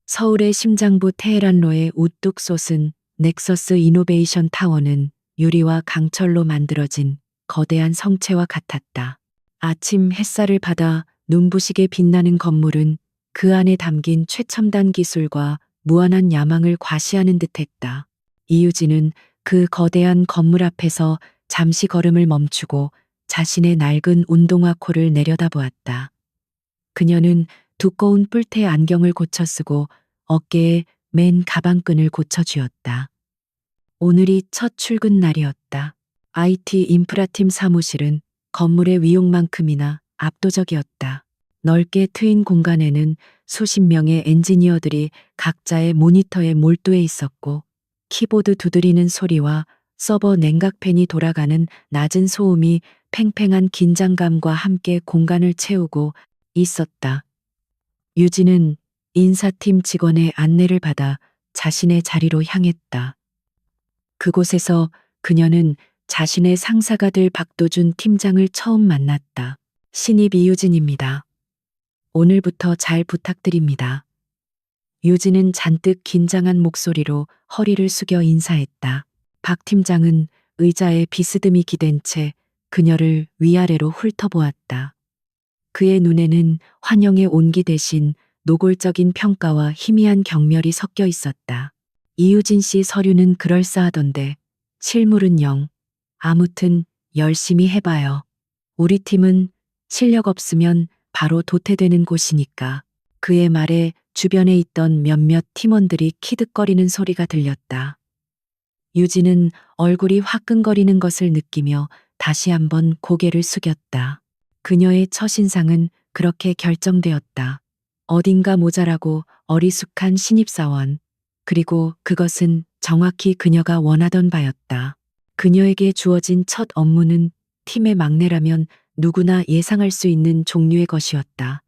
서울의 심장부 테헤란로의 우뚝 솟은 넥서스 이노베이션 타워는 유리와 강철로 만들어진 거대한 성체와 같았다. 아침 햇살을 받아 눈부시게 빛나는 건물은 그 안에 담긴 최첨단 기술과 무한한 야망을 과시하는 듯했다. 이유진은 그 거대한 건물 앞에서 잠시 걸음을 멈추고 자신의 낡은 운동화 코를 내려다보았다. 그녀는 두꺼운 뿔테 안경을 고쳐 쓰고 어깨에 맨 가방끈을 고쳐 쥐었다. 오늘이 첫 출근 날이었다. IT 인프라팀 사무실은 건물의 위용만큼이나 압도적이었다. 넓게 트인 공간에는 수십 명의 엔지니어들이 각자의 모니터에 몰두해 있었고, 키보드 두드리는 소리와 서버 냉각팬이 돌아가는 낮은 소음이 팽팽한 긴장감과 함께 공간을 채우고 있었다. 유진은 인사팀 직원의 안내를 받아 자신의 자리로 향했다. 그곳에서 그녀는 자신의 상사가 될 박도준 팀장을 처음 만났다. 신입 이유진입니다. 오늘부터 잘 부탁드립니다. 유진은 잔뜩 긴장한 목소리로 허리를 숙여 인사했다. 박 팀장은 의자에 비스듬히 기댄 채 그녀를 위아래로 훑어보았다. 그의 눈에는 환영의 온기 대신 노골적인 평가와 희미한 경멸이 섞여 있었다. 이유진 씨 서류는 그럴싸하던데 실물은 영. 아무튼 열심히 해봐요. 우리 팀은 실력 없으면 바로 도태되는 곳이니까. 그의 말에 주변에 있던 몇몇 팀원들이 키득거리는 소리가 들렸다. 유진은 얼굴이 화끈거리는 것을 느끼며 다시 한번 고개를 숙였다. 그녀의 첫인상은 그렇게 결정되었다. 어딘가 모자라고 어리숙한 신입사원. 그리고 그것은 정확히 그녀가 원하던 바였다. 그녀에게 주어진 첫 업무는 팀의 막내라면 누구나 예상할 수 있는 종류의 것이었다.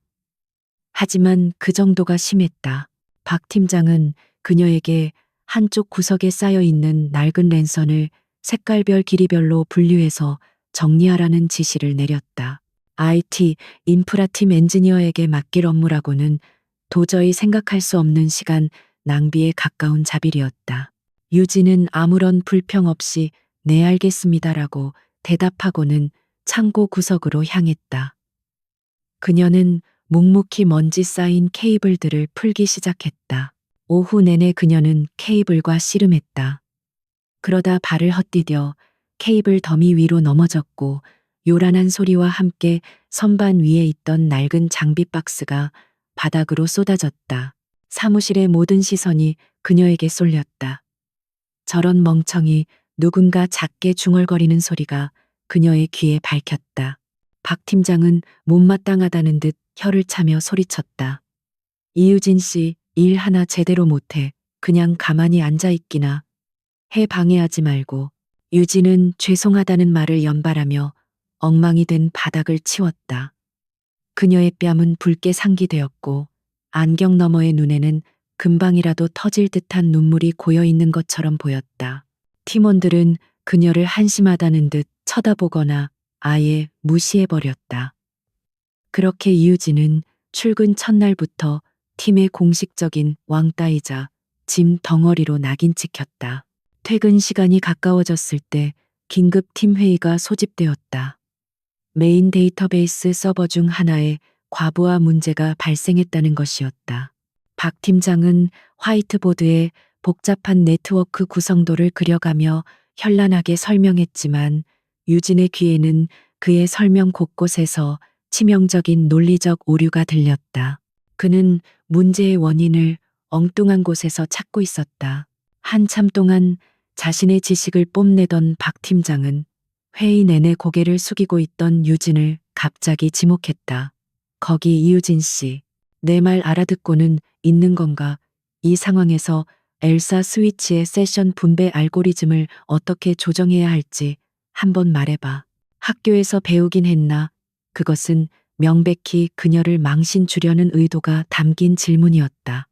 하지만 그 정도가 심했다. 박 팀장은 그녀에게 한쪽 구석에 쌓여 있는 낡은 랜선을 색깔별 길이별로 분류해서 정리하라는 지시를 내렸다. IT 인프라팀 엔지니어에게 맡길 업무라고는 도저히 생각할 수 없는 시간 낭비에 가까운 자빌이었다. 유진은 아무런 불평 없이 네 알겠습니다라고 대답하고는 창고 구석으로 향했다. 그녀는 묵묵히 먼지 쌓인 케이블들을 풀기 시작했다. 오후 내내 그녀는 케이블과 씨름했다. 그러다 발을 헛디뎌 케이블 더미 위로 넘어졌고 요란한 소리와 함께 선반 위에 있던 낡은 장비 박스가 바닥으로 쏟아졌다. 사무실의 모든 시선이 그녀에게 쏠렸다. 저런 멍청이, 누군가 작게 중얼거리는 소리가 그녀의 귀에 밝혔다. 박 팀장은 못마땅하다는 듯 혀를 차며 소리쳤다. 이유진 씨, 일 하나 제대로 못해. 그냥 가만히 앉아있기나 해. 방해하지 말고. 유진은 죄송하다는 말을 연발하며 엉망이 된 바닥을 치웠다. 그녀의 뺨은 붉게 상기되었고 안경 너머의 눈에는 금방이라도 터질 듯한 눈물이 고여 있는 것처럼 보였다. 팀원들은 그녀를 한심하다는 듯 쳐다보거나 아예 무시해버렸다. 그렇게 이유진은 출근 첫날부터 팀의 공식적인 왕따이자 짐 덩어리로 낙인 찍혔다. 퇴근 시간이 가까워졌을 때 긴급 팀 회의가 소집되었다. 메인 데이터베이스 서버 중 하나에 과부하 문제가 발생했다는 것이었다. 박 팀장은 화이트보드에 복잡한 네트워크 구성도를 그려가며 현란하게 설명했지만 유진의 귀에는 그의 설명 곳곳에서 치명적인 논리적 오류가 들렸다. 그는 문제의 원인을 엉뚱한 곳에서 찾고 있었다. 한참 동안 자신의 지식을 뽐내던 박 팀장은 회의 내내 고개를 숙이고 있던 유진을 갑자기 지목했다. 거기 이유진 씨, 내 말 알아듣고는 있는 건가? 이 상황에서 엘사 스위치의 세션 분배 알고리즘을 어떻게 조정해야 할지 한번 말해봐. 학교에서 배우긴 했나? 그것은 명백히 그녀를 망신 주려는 의도가 담긴 질문이었다.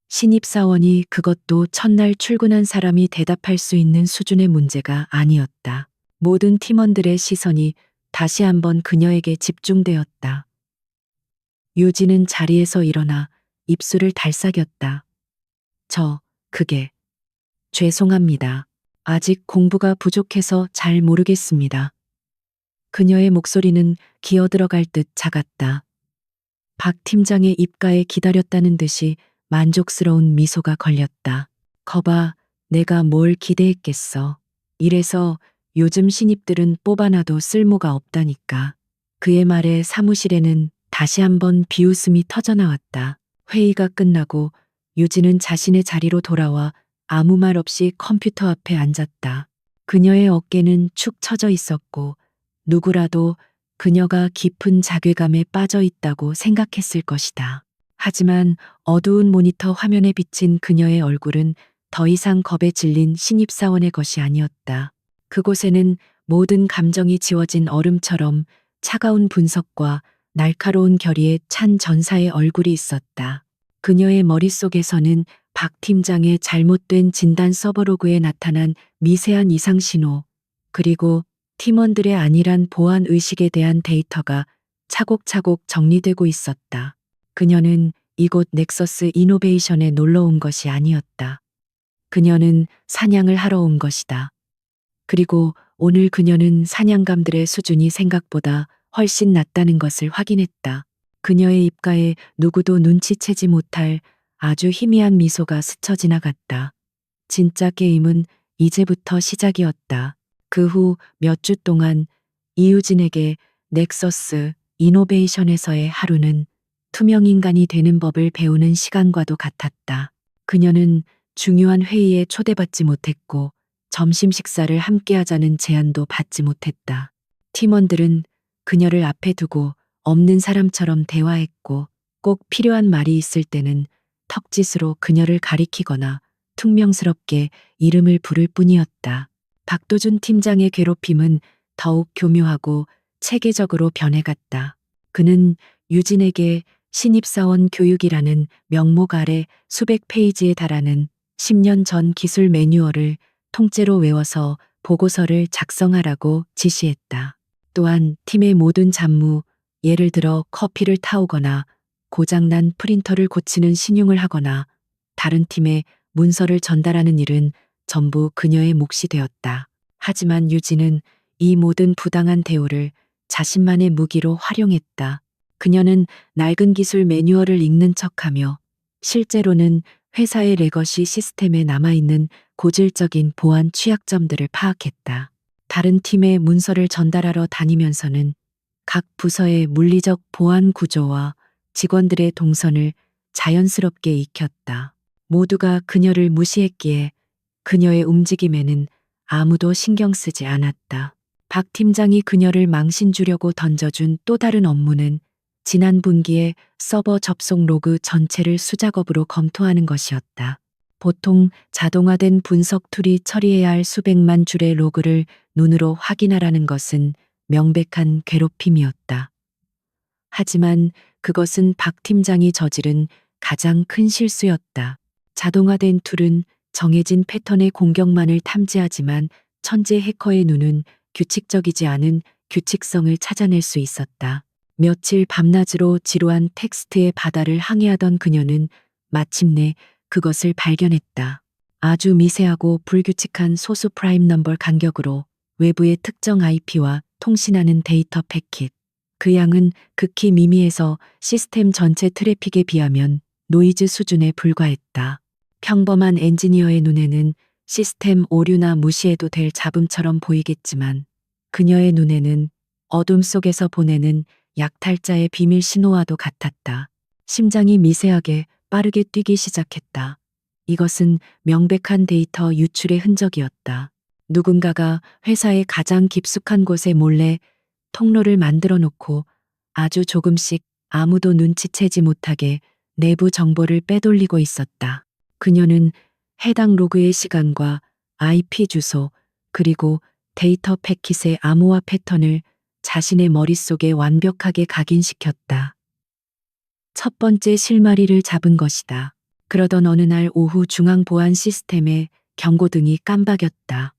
신입사원이 그것도 첫날 출근한 사람이 대답할 수 있는 수준의 문제가 아니었다. 모든 팀원들의 시선이 다시 한번 그녀에게 집중되었다. 유진은 자리에서 일어나 입술을 달싹였다. 그게 죄송합니다. 아직 공부가 부족해서 잘 모르겠습니다. 그녀의 목소리는 기어들어갈 듯 작았다. 박 팀장의 입가에 기다렸다는 듯이 만족스러운 미소가 걸렸다. 거봐, 내가 뭘 기대했겠어. 이래서 요즘 신입들은 뽑아놔도 쓸모가 없다니까. 그의 말에 사무실에는 다시 한번 비웃음이 터져나왔다. 회의가 끝나고 유진은 자신의 자리로 돌아와 아무 말 없이 컴퓨터 앞에 앉았다. 그녀의 어깨는 축 처져 있었고 누구라도 그녀가 깊은 자괴감에 빠져 있다고 생각했을 것이다. 하지만 어두운 모니터 화면에 비친 그녀의 얼굴은 더 이상 겁에 질린 신입사원의 것이 아니었다. 그곳에는 모든 감정이 지워진 얼음처럼 차가운 분석과 날카로운 결의에 찬 전사의 얼굴이 있었다. 그녀의 머릿속에서는 박 팀장의 잘못된 진단 서버로그에 나타난 미세한 이상 신호, 그리고 팀원들의 안일한 보안 의식에 대한 데이터가 차곡차곡 정리되고 있었다. 그녀는 이곳 넥서스 이노베이션에 놀러 온 것이 아니었다. 그녀는 사냥을 하러 온 것이다. 그리고 오늘 그녀는 사냥감들의 수준이 생각보다 훨씬 낮다는 것을 확인했다. 그녀의 입가에 누구도 눈치채지 못할 아주 희미한 미소가 스쳐 지나갔다. 진짜 게임은 이제부터 시작이었다. 그 후 몇 주 동안 이유진에게 넥서스 이노베이션에서의 하루는 투명 인간이 되는 법을 배우는 시간과도 같았다. 그녀는 중요한 회의에 초대받지 못했고 점심 식사를 함께 하자는 제안도 받지 못했다. 팀원들은 그녀를 앞에 두고 없는 사람처럼 대화했고 꼭 필요한 말이 있을 때는 턱짓으로 그녀를 가리키거나 퉁명스럽게 이름을 부를 뿐이었다. 박도준 팀장의 괴롭힘은 더욱 교묘하고 체계적으로 변해갔다. 그는 유진에게 신입사원 교육이라는 명목 아래 수백 페이지에 달하는 10년 전 기술 매뉴얼을 통째로 외워서 보고서를 작성하라고 지시했다. 또한 팀의 모든 잡무, 예를 들어 커피를 타오거나 고장난 프린터를 고치는 신용을 하거나 다른 팀에 문서를 전달하는 일은 전부 그녀의 몫이 되었다. 하지만 유진은 이 모든 부당한 대우를 자신만의 무기로 활용했다. 그녀는 낡은 기술 매뉴얼을 읽는 척하며 실제로는 회사의 레거시 시스템에 남아있는 고질적인 보안 취약점들을 파악했다. 다른 팀에 문서를 전달하러 다니면서는 각 부서의 물리적 보안 구조와 직원들의 동선을 자연스럽게 익혔다. 모두가 그녀를 무시했기에 그녀의 움직임에는 아무도 신경 쓰지 않았다. 박 팀장이 그녀를 망신 주려고 던져준 또 다른 업무는 지난 분기에 서버 접속 로그 전체를 수작업으로 검토하는 것이었다. 보통 자동화된 분석 툴이 처리해야 할 수백만 줄의 로그를 눈으로 확인하라는 것은 명백한 괴롭힘이었다. 하지만 그것은 박 팀장이 저지른 가장 큰 실수였다. 자동화된 툴은 정해진 패턴의 공격만을 탐지하지만 천재 해커의 눈은 규칙적이지 않은 규칙성을 찾아낼 수 있었다. 며칠 밤낮으로 지루한 텍스트의 바다를 항해하던 그녀는 마침내 그것을 발견했다. 아주 미세하고 불규칙한 소수 프라임 넘버 간격으로 외부의 특정 IP와 통신하는 데이터 패킷. 그 양은 극히 미미해서 시스템 전체 트래픽에 비하면 노이즈 수준에 불과했다. 평범한 엔지니어의 눈에는 시스템 오류나 무시해도 될 잡음처럼 보이겠지만 그녀의 눈에는 어둠 속에서 보내는 약탈자의 비밀 신호와도 같았다. 심장이 미세하게 빠르게 뛰기 시작했다. 이것은 명백한 데이터 유출의 흔적이었다. 누군가가 회사의 가장 깊숙한 곳에 몰래 통로를 만들어 놓고 아주 조금씩 아무도 눈치채지 못하게 내부 정보를 빼돌리고 있었다. 그녀는 해당 로그의 시간과 IP 주소 그리고 데이터 패킷의 암호화 패턴을 자신의 머릿속에 완벽하게 각인시켰다. 첫 번째 실마리를 잡은 것이다. 그러던 어느 날 오후 중앙 보안 시스템의 경고등이 깜박였다.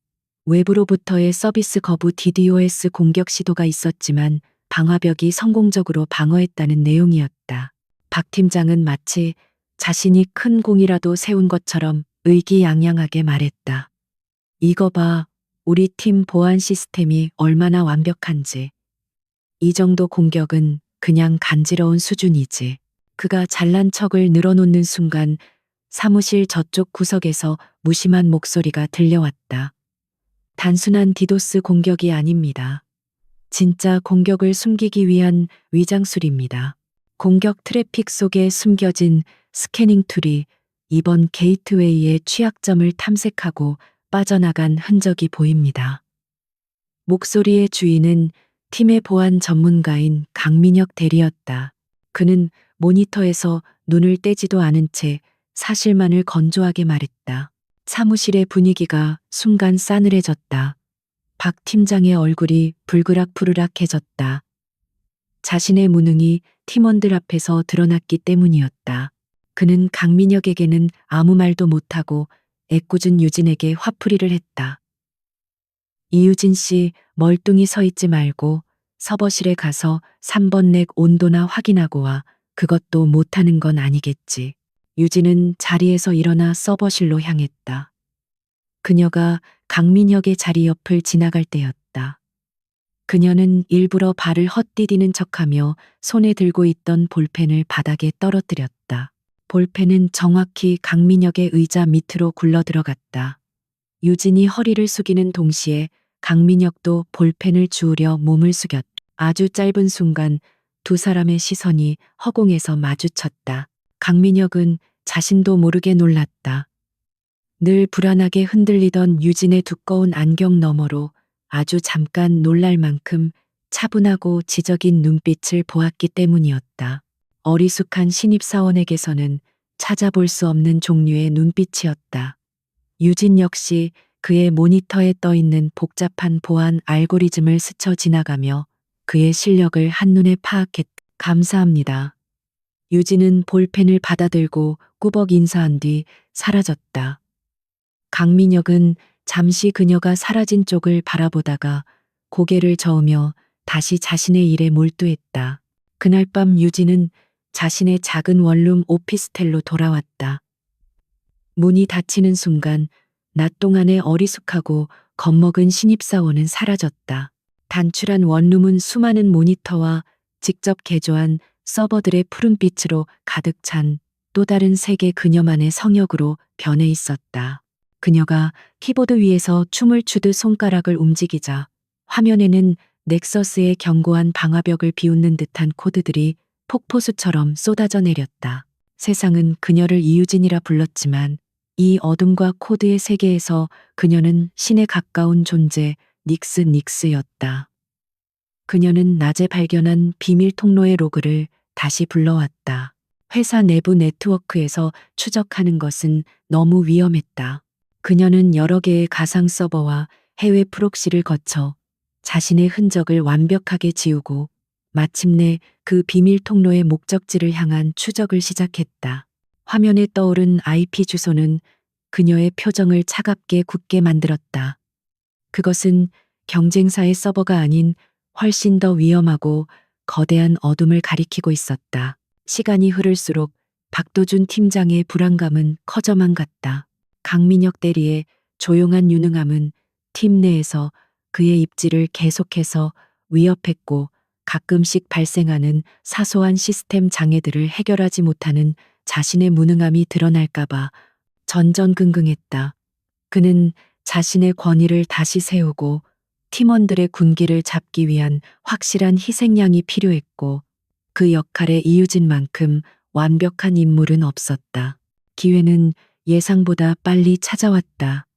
외부로부터의 서비스 거부 DDoS 공격 시도가 있었지만 방화벽이 성공적으로 방어했다는 내용이었다. 박 팀장은 마치 자신이 큰 공이라도 세운 것처럼 의기양양하게 말했다. 이거 봐. 우리 팀 보안 시스템이 얼마나 완벽한지. 이 정도 공격은 그냥 간지러운 수준이지. 그가 잘난 척을 늘어놓는 순간 사무실 저쪽 구석에서 무심한 목소리가 들려왔다. 단순한 디도스 공격이 아닙니다. 진짜 공격을 숨기기 위한 위장술입니다. 공격 트래픽 속에 숨겨진 스캐닝 툴이 이번 게이트웨이의 취약점을 탐색하고 빠져나간 흔적이 보입니다. 목소리의 주인은 팀의 보안 전문가인 강민혁 대리였다. 그는 모니터에서 눈을 떼지도 않은 채 사실만을 건조하게 말했다. 사무실의 분위기가 순간 싸늘해졌다. 박 팀장의 얼굴이 불그락푸르락해졌다. 자신의 무능이 팀원들 앞에서 드러났기 때문이었다. 그는 강민혁에게는 아무 말도 못하고 애꿎은 유진에게 화풀이를 했다. 이유진 씨, 멀뚱히 서 있지 말고 서버실에 가서 3번 넥 온도나 확인하고 와. 그것도 못하는 건 아니겠지. 유진은 자리에서 일어나 서버실로 향했다. 그녀가 강민혁의 자리 옆을 지나갈 때였다. 그녀는 일부러 발을 헛디디는 척하며 손에 들고 있던 볼펜을 바닥에 떨어뜨렸다. 볼펜은 정확히 강민혁의 의자 밑으로 굴러 들어갔다. 유진이 허리를 숙이는 동시에 강민혁도 볼펜을 주우려 몸을 숙였다. 아주 짧은 순간 두 사람의 시선이 허공에서 마주쳤다. 강민혁은 자신도 모르게 놀랐다. 늘 불안하게 흔들리던 유진의 두꺼운 안경 너머로 아주 잠깐 놀랄 만큼 차분하고 지적인 눈빛을 보았기 때문이었다. 어리숙한 신입사원에게서는 찾아볼 수 없는 종류의 눈빛이었다. 유진 역시 그의 모니터에 떠 있는 복잡한 보안 알고리즘을 스쳐 지나가며 그의 실력을 한눈에 파악했다. 감사합니다. 유진은 볼펜을 받아들고 꾸벅 인사한 뒤 사라졌다. 강민혁은 잠시 그녀가 사라진 쪽을 바라보다가 고개를 저으며 다시 자신의 일에 몰두했다. 그날 밤 유진은 자신의 작은 원룸 오피스텔로 돌아왔다. 문이 닫히는 순간 낮 동안의 어리숙하고 겁먹은 신입사원은 사라졌다. 단출한 원룸은 수많은 모니터와 직접 개조한 서버들의 푸른빛으로 가득 찬 또 다른 세계 그녀만의 성역으로 변해 있었다. 그녀가 키보드 위에서 춤을 추듯 손가락을 움직이자 화면에는 넥서스의 견고한 방화벽을 비웃는 듯한 코드들이 폭포수처럼 쏟아져 내렸다. 세상은 그녀를 이유진이라 불렀지만 이 어둠과 코드의 세계에서 그녀는 신에 가까운 존재 닉스였다. 그녀는 낮에 발견한 비밀 통로의 로그를 다시 불러왔다. 회사 내부 네트워크에서 추적하는 것은 너무 위험했다. 그녀는 여러 개의 가상 서버와 해외 프록시를 거쳐 자신의 흔적을 완벽하게 지우고 마침내 그 비밀 통로의 목적지를 향한 추적을 시작했다. 화면에 떠오른 IP 주소는 그녀의 표정을 차갑게 굳게 만들었다. 그것은 경쟁사의 서버가 아닌 훨씬 더 위험하고 거대한 어둠을 가리키고 있었다. 시간이 흐를수록 박도준 팀장의 불안감은 커져만 갔다. 강민혁 대리의 조용한 유능함은 팀 내에서 그의 입지를 계속해서 위협했고 가끔씩 발생하는 사소한 시스템 장애들을 해결하지 못하는 자신의 무능함이 드러날까봐 전전긍긍했다. 그는 자신의 권위를 다시 세우고 팀원들의 군기를 잡기 위한 확실한 희생양이 필요했고 그 역할에 이유진만큼 완벽한 인물은 없었다. 기회는 예상보다 빨리 찾아왔다.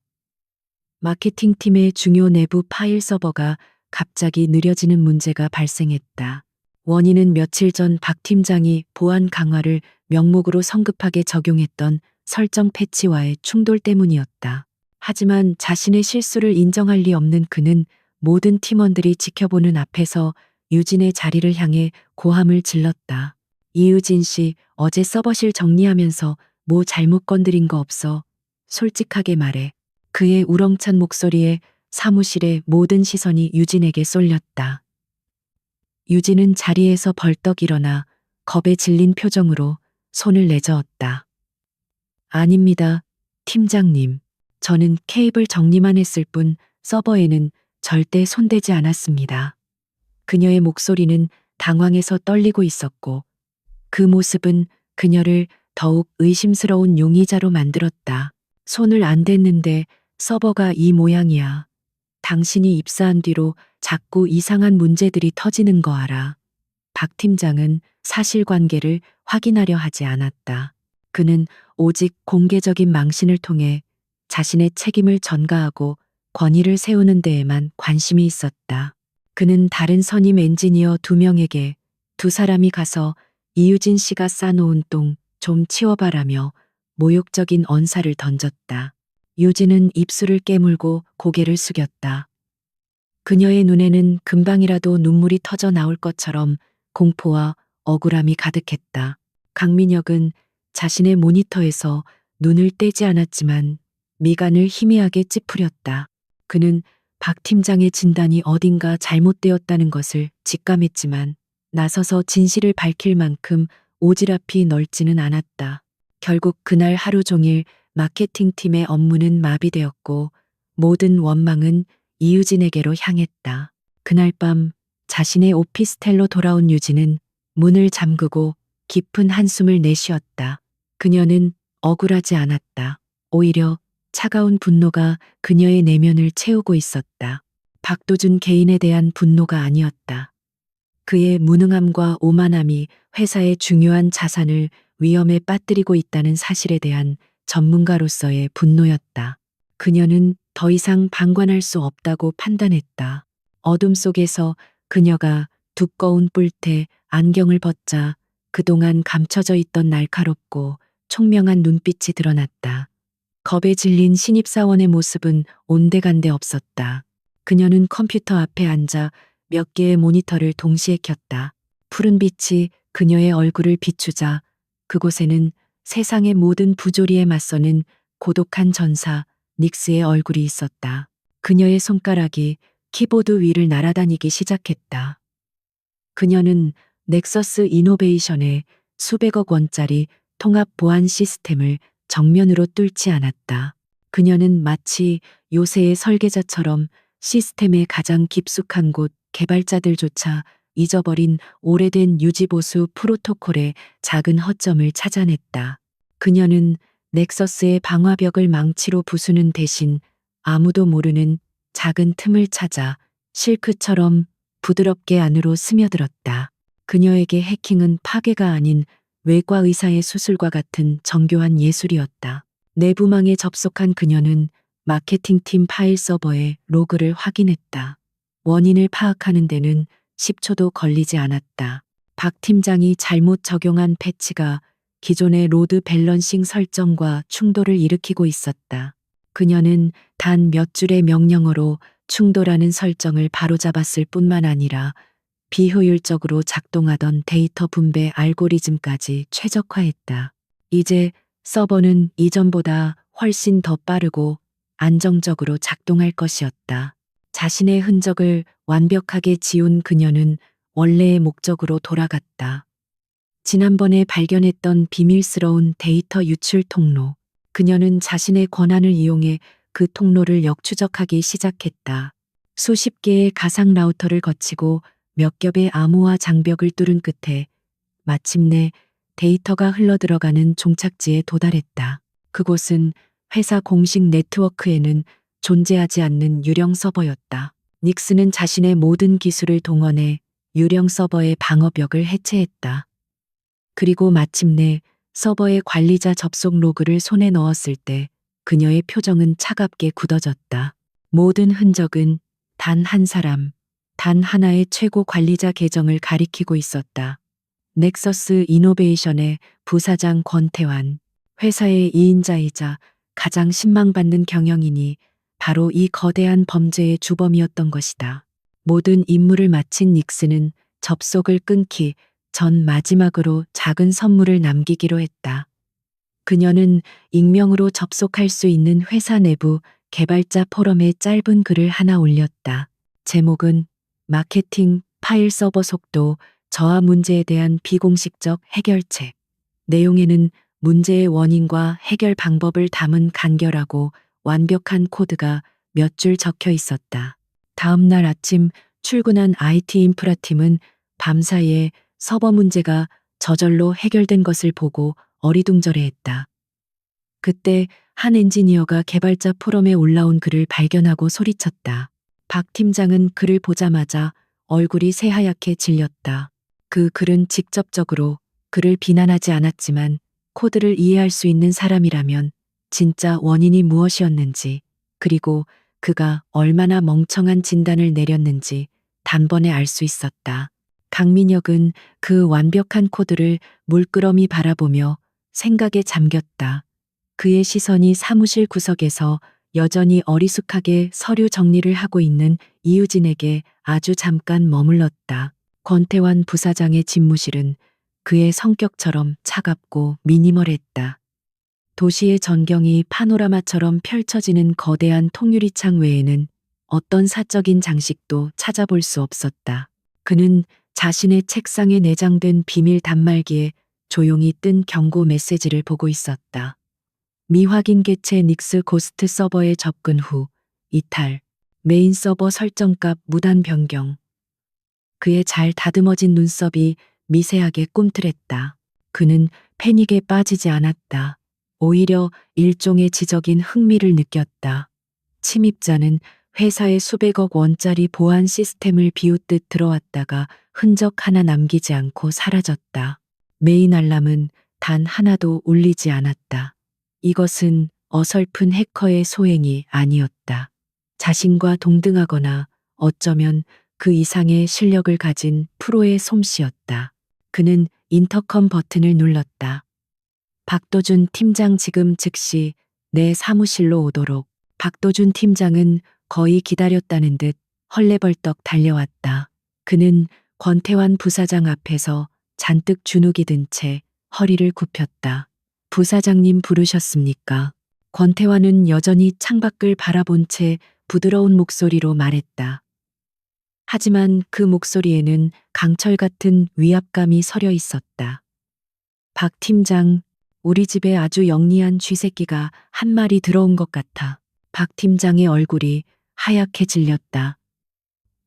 마케팅팀의 중요 내부 파일 서버가 갑자기 느려지는 문제가 발생했다. 원인은 며칠 전 박 팀장이 보안 강화를 명목으로 성급하게 적용했던 설정 패치와의 충돌 때문이었다. 하지만 자신의 실수를 인정할 리 없는 그는 모든 팀원들이 지켜보는 앞에서 유진의 자리를 향해 고함을 질렀다. 이유진 씨, 어제 서버실 정리하면서 뭐 잘못 건드린 거 없어? 솔직하게 말해. 그의 우렁찬 목소리에 사무실의 모든 시선이 유진에게 쏠렸다. 유진은 자리에서 벌떡 일어나 겁에 질린 표정으로 손을 내저었다. 아닙니다, 팀장님. 저는 케이블 정리만 했을 뿐 서버에는 절대 손대지 않았습니다. 그녀의 목소리는 당황해서 떨리고 있었고 그 모습은 그녀를 더욱 의심스러운 용의자로 만들었다. 손을 안 댔는데 서버가 이 모양이야. 당신이 입사한 뒤로 자꾸 이상한 문제들이 터지는 거 알아. 박 팀장은 사실관계를 확인하려 하지 않았다. 그는 오직 공개적인 망신을 통해 자신의 책임을 전가하고 권위를 세우는 데에만 관심이 있었다. 그는 다른 선임 엔지니어 2명에게 두 사람이 가서 이유진 씨가 싸놓은 똥 좀 치워봐라며 모욕적인 언사를 던졌다. 유진은 입술을 깨물고 고개를 숙였다. 그녀의 눈에는 금방이라도 눈물이 터져 나올 것처럼 공포와 억울함이 가득했다. 강민혁은 자신의 모니터에서 눈을 떼지 않았지만 미간을 희미하게 찌푸렸다. 그는 박 팀장의 진단이 어딘가 잘못되었다는 것을 직감했지만 나서서 진실을 밝힐 만큼 오지랖이 넓지는 않았다. 결국 그날 하루 종일 마케팅팀의 업무는 마비되었고 모든 원망은 이유진에게로 향했다. 그날 밤 자신의 오피스텔로 돌아온 유진은 문을 잠그고 깊은 한숨을 내쉬었다. 그녀는 억울하지 않았다. 오히려 차가운 분노가 그녀의 내면을 채우고 있었다. 박도준 개인에 대한 분노가 아니었다. 그의 무능함과 오만함이 회사의 중요한 자산을 위험에 빠뜨리고 있다는 사실에 대한 전문가로서의 분노였다. 그녀는 더 이상 방관할 수 없다고 판단했다. 어둠 속에서 그녀가 두꺼운 뿔테 안경을 벗자 그동안 감춰져 있던 날카롭고 총명한 눈빛이 드러났다. 겁에 질린 신입사원의 모습은 온데간데 없었다. 그녀는 컴퓨터 앞에 앉아 몇 개의 모니터를 동시에 켰다. 푸른 빛이 그녀의 얼굴을 비추자 그곳에는 세상의 모든 부조리에 맞서는 고독한 전사 닉스의 얼굴이 있었다. 그녀의 손가락이 키보드 위를 날아다니기 시작했다. 그녀는 넥서스 이노베이션의 수백억 원짜리 통합 보안 시스템을 정면으로 뚫지 않았다. 그녀는 마치 요새의 설계자처럼 시스템의 가장 깊숙한 곳 개발자들조차 잊어버린 오래된 유지보수 프로토콜의 작은 허점을 찾아냈다. 그녀는 넥서스의 방화벽을 망치로 부수는 대신 아무도 모르는 작은 틈을 찾아 실크처럼 부드럽게 안으로 스며들었다. 그녀에게 해킹은 파괴가 아닌 외과 의사의 수술과 같은 정교한 예술이었다. 내부망에 접속한 그녀는 마케팅팀 파일 서버의 로그를 확인했다. 원인을 파악하는 데는 10초도 걸리지 않았다. 박 팀장이 잘못 적용한 패치가 기존의 로드 밸런싱 설정과 충돌을 일으키고 있었다. 그녀는 단 몇 줄의 명령어로 충돌하는 설정을 바로잡았을 뿐만 아니라 비효율적으로 작동하던 데이터 분배 알고리즘까지 최적화했다. 이제 서버는 이전보다 훨씬 더 빠르고 안정적으로 작동할 것이었다. 자신의 흔적을 완벽하게 지운 그녀는 원래의 목적으로 돌아갔다. 지난번에 발견했던 비밀스러운 데이터 유출 통로. 그녀는 자신의 권한을 이용해 그 통로를 역추적하기 시작했다. 수십 개의 가상 라우터를 거치고 몇 겹의 암호화 장벽을 뚫은 끝에 마침내 데이터가 흘러들어가는 종착지에 도달했다. 그곳은 회사 공식 네트워크에는 존재하지 않는 유령 서버였다. 닉스는 자신의 모든 기술을 동원해 유령 서버의 방어벽을 해체했다. 그리고 마침내 서버의 관리자 접속 로그를 손에 넣었을 때 그녀의 표정은 차갑게 굳어졌다. 모든 흔적은 단 한 사람, 단 하나의 최고 관리자 계정을 가리키고 있었다. 넥서스 이노베이션의 부사장 권태환, 회사의 2인자이자 가장 신망받는 경영인이 바로 이 거대한 범죄의 주범이었던 것이다. 모든 임무를 마친 닉스는 접속을 끊기 전 마지막으로 작은 선물을 남기기로 했다. 그녀는 익명으로 접속할 수 있는 회사 내부 개발자 포럼에 짧은 글을 하나 올렸다. 제목은 마케팅 파일 서버 속도 저하 문제에 대한 비공식적 해결책. 내용에는 문제의 원인과 해결 방법을 담은 간결하고 완벽한 코드가 몇 줄 적혀 있었다. 다음 날 아침 출근한 IT 인프라팀은 밤사이에 서버 문제가 저절로 해결된 것을 보고 어리둥절해했다. 그때 한 엔지니어가 개발자 포럼에 올라온 글을 발견하고 소리쳤다. 박 팀장은 글을 보자마자 얼굴이 새하얗게 질렸다. 그 글은 직접적으로 그를 비난하지 않았지만 코드를 이해할 수 있는 사람이라면 진짜 원인이 무엇이었는지, 그리고 그가 얼마나 멍청한 진단을 내렸는지 단번에 알 수 있었다. 강민혁은 그 완벽한 코드를 물끄러미 바라보며 생각에 잠겼다. 그의 시선이 사무실 구석에서 여전히 어리숙하게 서류 정리를 하고 있는 이유진에게 아주 잠깐 머물렀다. 권태환 부사장의 집무실은 그의 성격처럼 차갑고 미니멀했다. 도시의 전경이 파노라마처럼 펼쳐지는 거대한 통유리창 외에는 어떤 사적인 장식도 찾아볼 수 없었다. 그는 자신의 책상에 내장된 비밀 단말기에 조용히 뜬 경고 메시지를 보고 있었다. 미확인 개체 닉스 고스트 서버에 접근 후 이탈, 메인 서버 설정값 무단 변경. 그의 잘 다듬어진 눈썹이 미세하게 꿈틀했다. 그는 패닉에 빠지지 않았다. 오히려 일종의 지적인 흥미를 느꼈다. 침입자는 회사의 수백억 원짜리 보안 시스템을 비웃듯 들어왔다가 흔적 하나 남기지 않고 사라졌다. 메인 알람은 단 하나도 울리지 않았다. 이것은 어설픈 해커의 소행이 아니었다. 자신과 동등하거나 어쩌면 그 이상의 실력을 가진 프로의 솜씨였다. 그는 인터컴 버튼을 눌렀다. 박도준 팀장 지금 즉시 내 사무실로 오도록. 박도준 팀장은 거의 기다렸다는 듯 헐레벌떡 달려왔다. 그는 권태환 부사장 앞에서 잔뜩 주눅이 든 채 허리를 굽혔다. 부사장님 부르셨습니까? 권태환은 여전히 창밖을 바라본 채 부드러운 목소리로 말했다. 하지만 그 목소리에는 강철 같은 위압감이 서려 있었다. 박 팀장, 우리 집에 아주 영리한 쥐새끼가 한 마리 들어온 것 같아. 박 팀장의 얼굴이 하얗게 질렸다.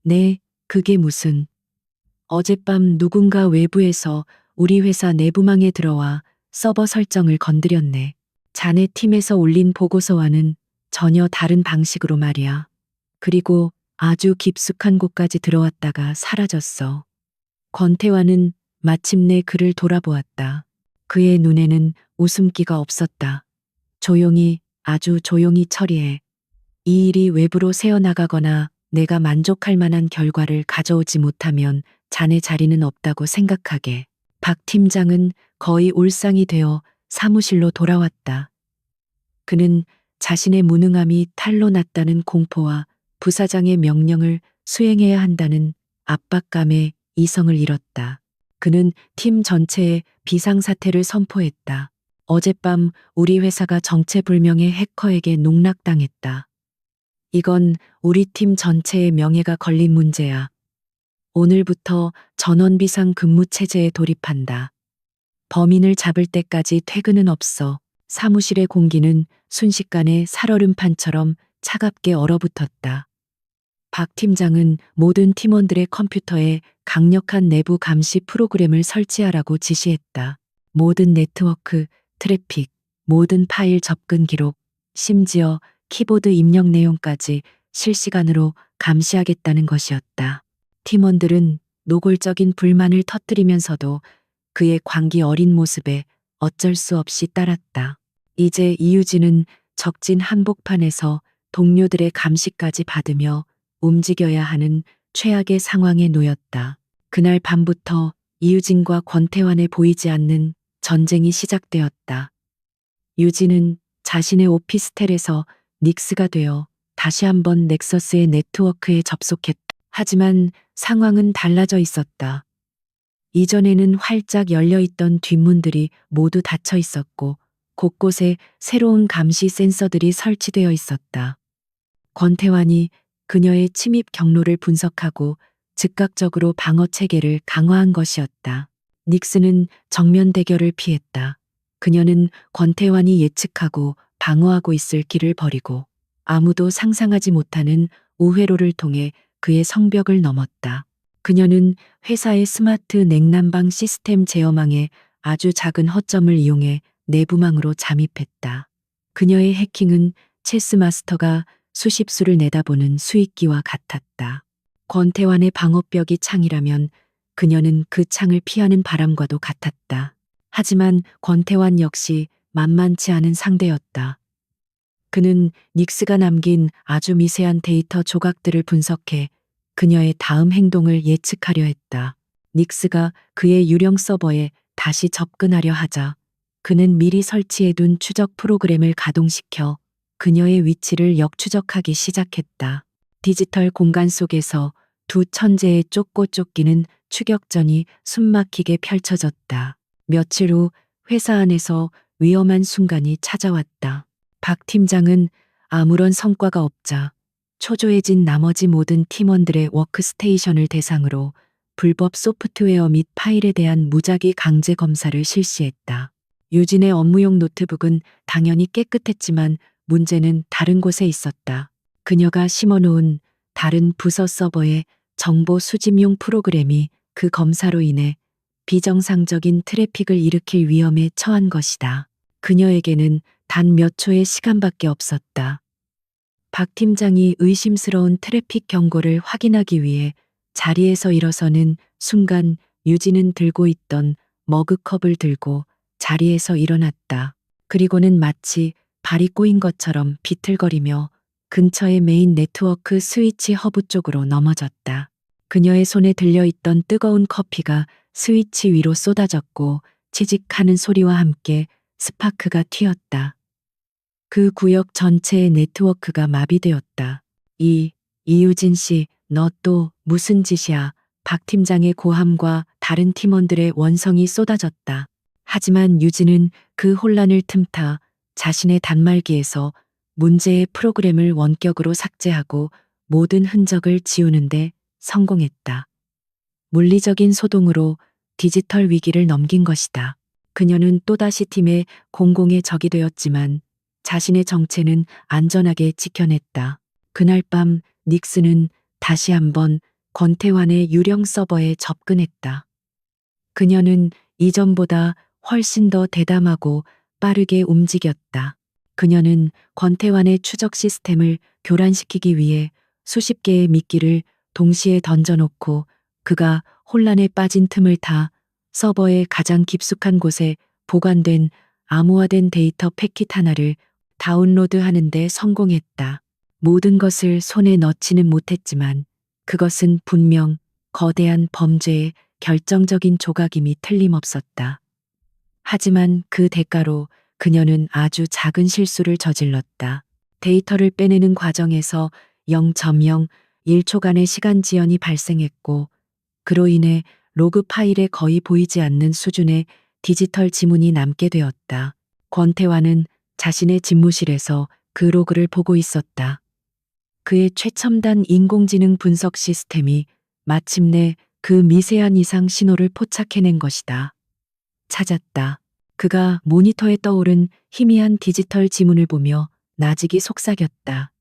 네, 그게 무슨. 어젯밤 누군가 외부에서 우리 회사 내부망에 들어와 서버 설정을 건드렸네. 자네 팀에서 올린 보고서와는 전혀 다른 방식으로 말이야. 그리고 아주 깊숙한 곳까지 들어왔다가 사라졌어. 권태환은 마침내 그를 돌아보았다. 그의 눈에는 웃음기가 없었다. 조용히, 아주 조용히 처리해. 이 일이 외부로 새어나가거나 내가 만족할 만한 결과를 가져오지 못하면 자네 자리는 없다고 생각하게. 박 팀장은 거의 울상이 되어 사무실로 돌아왔다. 그는 자신의 무능함이 탄로 났다는 공포와 부사장의 명령을 수행해야 한다는 압박감에 이성을 잃었다. 그는 팀 전체에 비상사태를 선포했다. 어젯밤 우리 회사가 정체불명의 해커에게 농락당했다. 이건 우리 팀 전체의 명예가 걸린 문제야. 오늘부터 전원 비상 근무 체제에 돌입한다. 범인을 잡을 때까지 퇴근은 없어. 사무실의 공기는 순식간에 살얼음판처럼 차갑게 얼어붙었다. 박 팀장은 모든 팀원들의 컴퓨터에 강력한 내부 감시 프로그램을 설치하라고 지시했다. 모든 네트워크, 트래픽, 모든 파일 접근 기록, 심지어 키보드 입력 내용까지 실시간으로 감시하겠다는 것이었다. 팀원들은 노골적인 불만을 터뜨리면서도 그의 광기 어린 모습에 어쩔 수 없이 따랐다. 이제 이유진은 적진 한복판에서 동료들의 감시까지 받으며 움직여야 하는 최악의 상황에 놓였다. 그날 밤부터 이유진과 권태환에 보이지 않는 전쟁이 시작되었다. 유진은 자신의 오피스텔에서 닉스가 되어 다시 한번 넥서스의 네트워크에 접속했다. 하지만 상황은 달라져 있었다. 이전에는 활짝 열려있던 뒷문들이 모두 닫혀 있었고 곳곳에 새로운 감시 센서들이 설치되어 있었다. 권태환이 그녀의 침입 경로를 분석하고 즉각적으로 방어 체계를 강화한 것이었다. 닉스는 정면 대결을 피했다. 그녀는 권태환이 예측하고 방어하고 있을 길을 버리고 아무도 상상하지 못하는 우회로를 통해 그의 성벽을 넘었다. 그녀는 회사의 스마트 냉난방 시스템 제어망에 아주 작은 허점을 이용해 내부망으로 잠입했다. 그녀의 해킹은 체스 마스터가 수십 수를 내다보는 수익기와 같았다. 권태환의 방어벽이 창이라면 그녀는 그 창을 피하는 바람과도 같았다. 하지만 권태환 역시 만만치 않은 상대였다. 그는 닉스가 남긴 아주 미세한 데이터 조각들을 분석해 그녀의 다음 행동을 예측하려 했다. 닉스가 그의 유령 서버에 다시 접근하려 하자 그는 미리 설치해둔 추적 프로그램을 가동시켜 그녀의 위치를 역추적하기 시작했다. 디지털 공간 속에서 두 천재의 쫓고 쫓기는 추격전이 숨막히게 펼쳐졌다. 며칠 후 회사 안에서 위험한 순간이 찾아왔다. 박 팀장은 아무런 성과가 없자 초조해진 나머지 모든 팀원들의 워크스테이션을 대상으로 불법 소프트웨어 및 파일에 대한 무작위 강제 검사를 실시했다. 유진의 업무용 노트북은 당연히 깨끗했지만 문제는 다른 곳에 있었다. 그녀가 심어놓은 다른 부서 서버의 정보 수집용 프로그램이 그 검사로 인해 비정상적인 트래픽을 일으킬 위험에 처한 것이다. 그녀에게는 단 몇 초의 시간밖에 없었다. 박 팀장이 의심스러운 트래픽 경고를 확인하기 위해 자리에서 일어서는 순간 유진은 들고 있던 머그컵을 들고 자리에서 일어났다. 그리고는 마치 발이 꼬인 것처럼 비틀거리며 근처의 메인 네트워크 스위치 허브 쪽으로 넘어졌다. 그녀의 손에 들려있던 뜨거운 커피가 스위치 위로 쏟아졌고 치직하는 소리와 함께 스파크가 튀었다. 그 구역 전체의 네트워크가 마비되었다. 이유진 씨, 너 또 무슨 짓이야? 박 팀장의 고함과 다른 팀원들의 원성이 쏟아졌다. 하지만 유진은 그 혼란을 틈타 자신의 단말기에서 문제의 프로그램을 원격으로 삭제하고 모든 흔적을 지우는데 성공했다. 물리적인 소동으로 디지털 위기를 넘긴 것이다. 그녀는 또다시 팀의 공공의 적이 되었지만 자신의 정체는 안전하게 지켜냈다. 그날 밤 닉스는 다시 한번 권태환의 유령 서버에 접근했다. 그녀는 이전보다 훨씬 더 대담하고 빠르게 움직였다. 그녀는 권태환의 추적 시스템을 교란시키기 위해 수십 개의 미끼를 동시에 던져놓고 그가 혼란에 빠진 틈을 타 서버의 가장 깊숙한 곳에 보관된 암호화된 데이터 패킷 하나를 다운로드하는 데 성공했다. 모든 것을 손에 넣지는 못했지만 그것은 분명 거대한 범죄의 결정적인 조각임이 틀림없었다. 하지만 그 대가로 그녀는 아주 작은 실수를 저질렀다. 데이터를 빼내는 과정에서 0.01초간의 시간 지연이 발생했고 그로 인해 로그 파일에 거의 보이지 않는 수준의 디지털 지문이 남게 되었다. 권태환은 자신의 집무실에서 그 로그를 보고 있었다. 그의 최첨단 인공지능 분석 시스템이 마침내 그 미세한 이상 신호를 포착해낸 것이다. 찾았다. 그가 모니터에 떠오른 희미한 디지털 지문을 보며 나직이 속삭였다.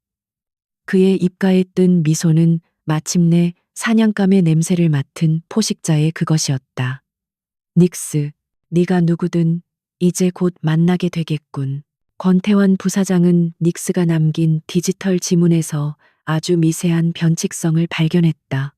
그의 입가에 뜬 미소는 마침내 사냥감의 냄새를 맡은 포식자의 그것이었다. 닉스, 네가 누구든 이제 곧 만나게 되겠군. 권태환 부사장은 닉스가 남긴 디지털 지문에서 아주 미세한 변칙성을 발견했다.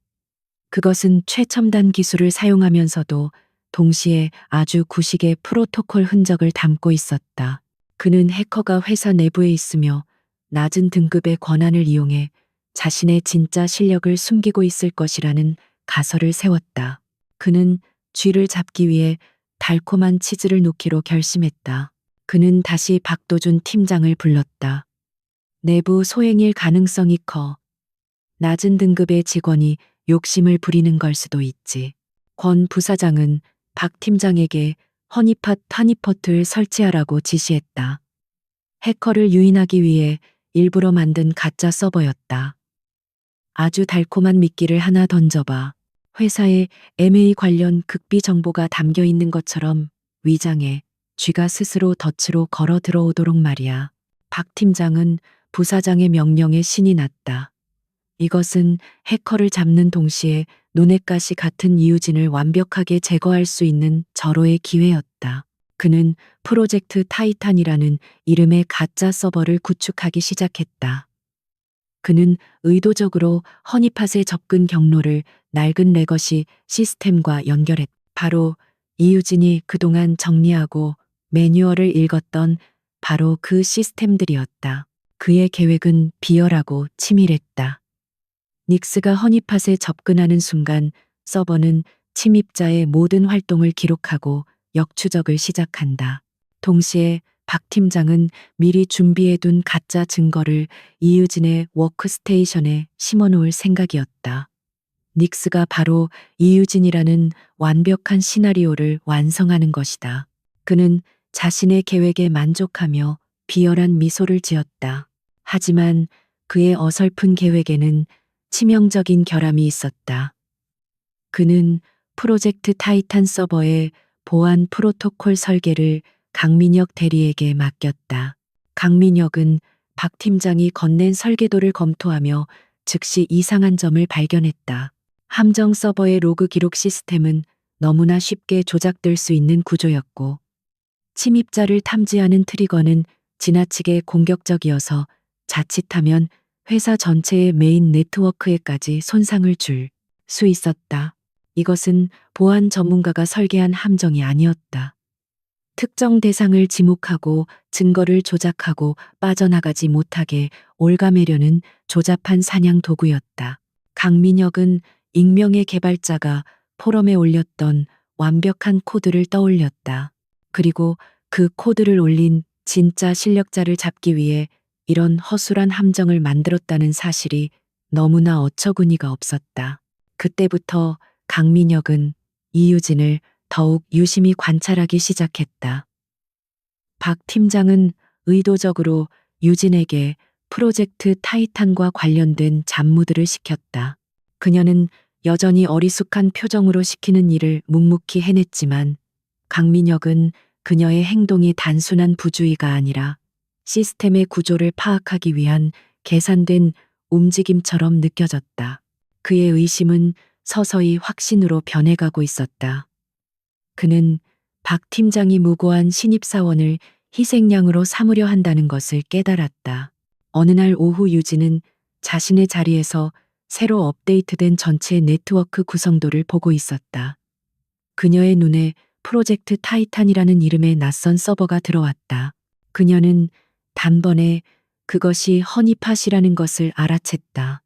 그것은 최첨단 기술을 사용하면서도 동시에 아주 구식의 프로토콜 흔적을 담고 있었다. 그는 해커가 회사 내부에 있으며 낮은 등급의 권한을 이용해 자신의 진짜 실력을 숨기고 있을 것이라는 가설을 세웠다. 그는 쥐를 잡기 위해 달콤한 치즈를 놓기로 결심했다. 그는 다시 박도준 팀장을 불렀다. 내부 소행일 가능성이 커. 낮은 등급의 직원이 욕심을 부리는 걸 수도 있지. 권 부사장은 박 팀장에게 허니팟을 설치하라고 지시했다. 해커를 유인하기 위해 일부러 만든 가짜 서버였다. 아주 달콤한 미끼를 하나 던져봐. 회사에 MA 관련 극비 정보가 담겨 있는 것처럼 위장해. 쥐가 스스로 덫으로 걸어 들어오도록 말이야. 박 팀장은 부사장의 명령에 신이 났다. 이것은 해커를 잡는 동시에 눈엣 가시 같은 이유진을 완벽하게 제거할 수 있는 절호의 기회였다. 그는 프로젝트 타이탄이라는 이름의 가짜 서버를 구축하기 시작했다. 그는 의도적으로 허니팟의 접근 경로를 낡은 레거시 시스템과 연결했다. 바로 이유진이 그동안 정리하고 매뉴얼을 읽었던 바로 그 시스템들이었다. 그의 계획은 비열하고 치밀했다. 닉스가 허니팟에 접근하는 순간 서버는 침입자의 모든 활동을 기록하고 역추적을 시작한다. 동시에 박 팀장은 미리 준비해둔 가짜 증거를 이유진의 워크스테이션에 심어놓을 생각이었다. 닉스가 바로 이유진이라는 완벽한 시나리오를 완성하는 것이다. 그는 자신의 계획에 만족하며 비열한 미소를 지었다. 하지만 그의 어설픈 계획에는 치명적인 결함이 있었다. 그는 프로젝트 타이탄 서버의 보안 프로토콜 설계를 강민혁 대리에게 맡겼다. 강민혁은 박 팀장이 건넨 설계도를 검토하며 즉시 이상한 점을 발견했다. 함정 서버의 로그 기록 시스템은 너무나 쉽게 조작될 수 있는 구조였고, 침입자를 탐지하는 트리거는 지나치게 공격적이어서 자칫하면 회사 전체의 메인 네트워크에까지 손상을 줄 수 있었다. 이것은 보안 전문가가 설계한 함정이 아니었다. 특정 대상을 지목하고 증거를 조작하고 빠져나가지 못하게 올가매려는 조잡한 사냥 도구였다. 강민혁은 익명의 개발자가 포럼에 올렸던 완벽한 코드를 떠올렸다. 그리고 그 코드를 올린 진짜 실력자를 잡기 위해 이런 허술한 함정을 만들었다는 사실이 너무나 어처구니가 없었다. 그때부터 강민혁은 이유진을 더욱 유심히 관찰하기 시작했다. 박 팀장은 의도적으로 유진에게 프로젝트 타이탄과 관련된 잡무들을 시켰다. 그녀는 여전히 어리숙한 표정으로 시키는 일을 묵묵히 해냈지만 강민혁은 그녀의 행동이 단순한 부주의가 아니라 시스템의 구조를 파악하기 위한 계산된 움직임처럼 느껴졌다. 그의 의심은 서서히 확신으로 변해가고 있었다. 그는 박 팀장이 무고한 신입사원을 희생양으로 삼으려 한다는 것을 깨달았다. 어느 날 오후 유진은 자신의 자리에서 새로 업데이트된 전체 네트워크 구성도를 보고 있었다. 그녀의 눈에 프로젝트 타이탄이라는 이름의 낯선 서버가 들어왔다. 그녀는 단번에 그것이 허니팟이라는 것을 알아챘다.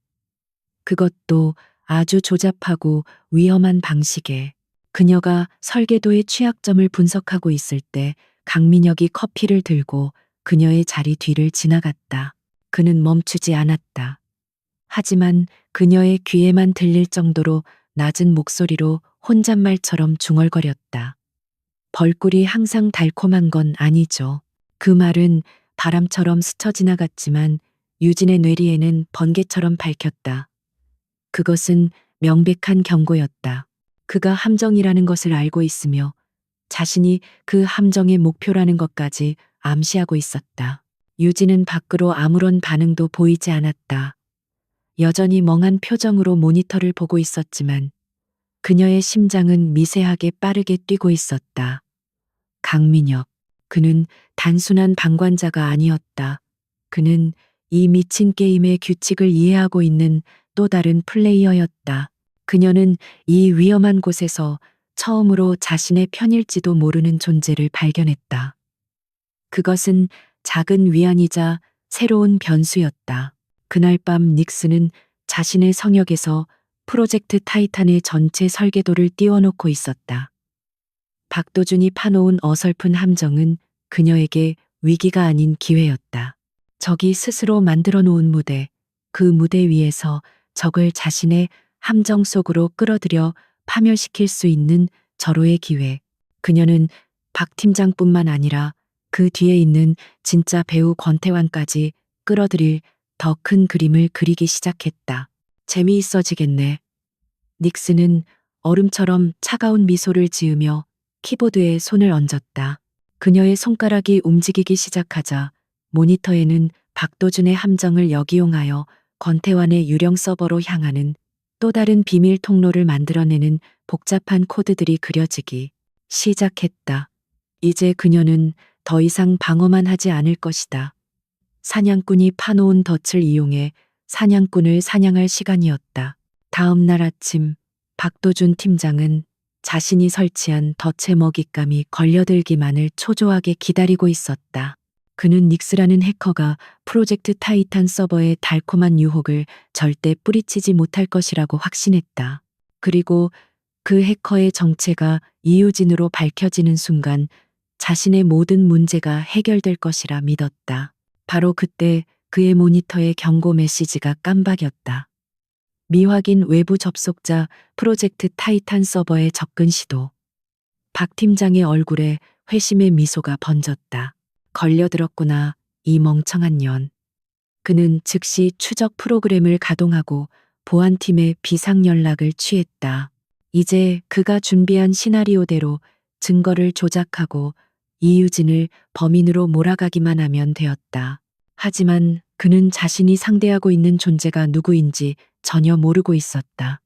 그것도 아주 조잡하고 위험한 방식에. 그녀가 설계도의 취약점을 분석하고 있을 때 강민혁이 커피를 들고 그녀의 자리 뒤를 지나갔다. 그는 멈추지 않았다. 하지만 그녀의 귀에만 들릴 정도로 낮은 목소리로 혼잣말처럼 중얼거렸다. 벌꿀이 항상 달콤한 건 아니죠. 그 말은 바람처럼 스쳐 지나갔지만 유진의 뇌리에는 번개처럼 밝혔다. 그것은 명백한 경고였다. 그가 함정이라는 것을 알고 있으며 자신이 그 함정의 목표라는 것까지 암시하고 있었다. 유진은 밖으로 아무런 반응도 보이지 않았다. 여전히 멍한 표정으로 모니터를 보고 있었지만 그녀의 심장은 미세하게 빠르게 뛰고 있었다. 강민혁. 그는 단순한 방관자가 아니었다. 그는 이 미친 게임의 규칙을 이해하고 있는 또 다른 플레이어였다. 그녀는 이 위험한 곳에서 처음으로 자신의 편일지도 모르는 존재를 발견했다. 그것은 작은 위안이자 새로운 변수였다. 그날 밤 닉스는 자신의 성역에서 프로젝트 타이탄의 전체 설계도를 띄워놓고 있었다. 박도준이 파놓은 어설픈 함정은 그녀에게 위기가 아닌 기회였다. 적이 스스로 만들어 놓은 무대, 그 무대 위에서 적을 자신의 함정 속으로 끌어들여 파멸시킬 수 있는 절호의 기회. 그녀는 박 팀장뿐만 아니라 그 뒤에 있는 진짜 배우 권태환까지 끌어들일 더 큰 그림을 그리기 시작했다. 재미있어지겠네. 닉스는 얼음처럼 차가운 미소를 지으며 키보드에 손을 얹었다. 그녀의 손가락이 움직이기 시작하자 모니터에는 박도준의 함정을 역이용하여 권태환의 유령 서버로 향하는 또 다른 비밀 통로를 만들어내는 복잡한 코드들이 그려지기 시작했다. 이제 그녀는 더 이상 방어만 하지 않을 것이다. 사냥꾼이 파놓은 덫을 이용해 사냥꾼을 사냥할 시간이었다. 다음 날 아침, 박도준 팀장은 자신이 설치한 덫의 먹잇감이 걸려들기만을 초조하게 기다리고 있었다. 그는 닉스라는 해커가 프로젝트 타이탄 서버의 달콤한 유혹을 절대 뿌리치지 못할 것이라고 확신했다. 그리고 그 해커의 정체가 이유진으로 밝혀지는 순간 자신의 모든 문제가 해결될 것이라 믿었다. 바로 그때 그의 모니터에 경고 메시지가 깜박였다. 미확인 외부 접속자 프로젝트 타이탄 서버의 접근 시도. 박 팀장의 얼굴에 회심의 미소가 번졌다. 걸려들었구나, 이 멍청한 년. 그는 즉시 추적 프로그램을 가동하고 보안팀에 비상 연락을 취했다. 이제 그가 준비한 시나리오대로 증거를 조작하고 이유진을 범인으로 몰아가기만 하면 되었다. 하지만 그는 자신이 상대하고 있는 존재가 누구인지 전혀 모르고 있었다.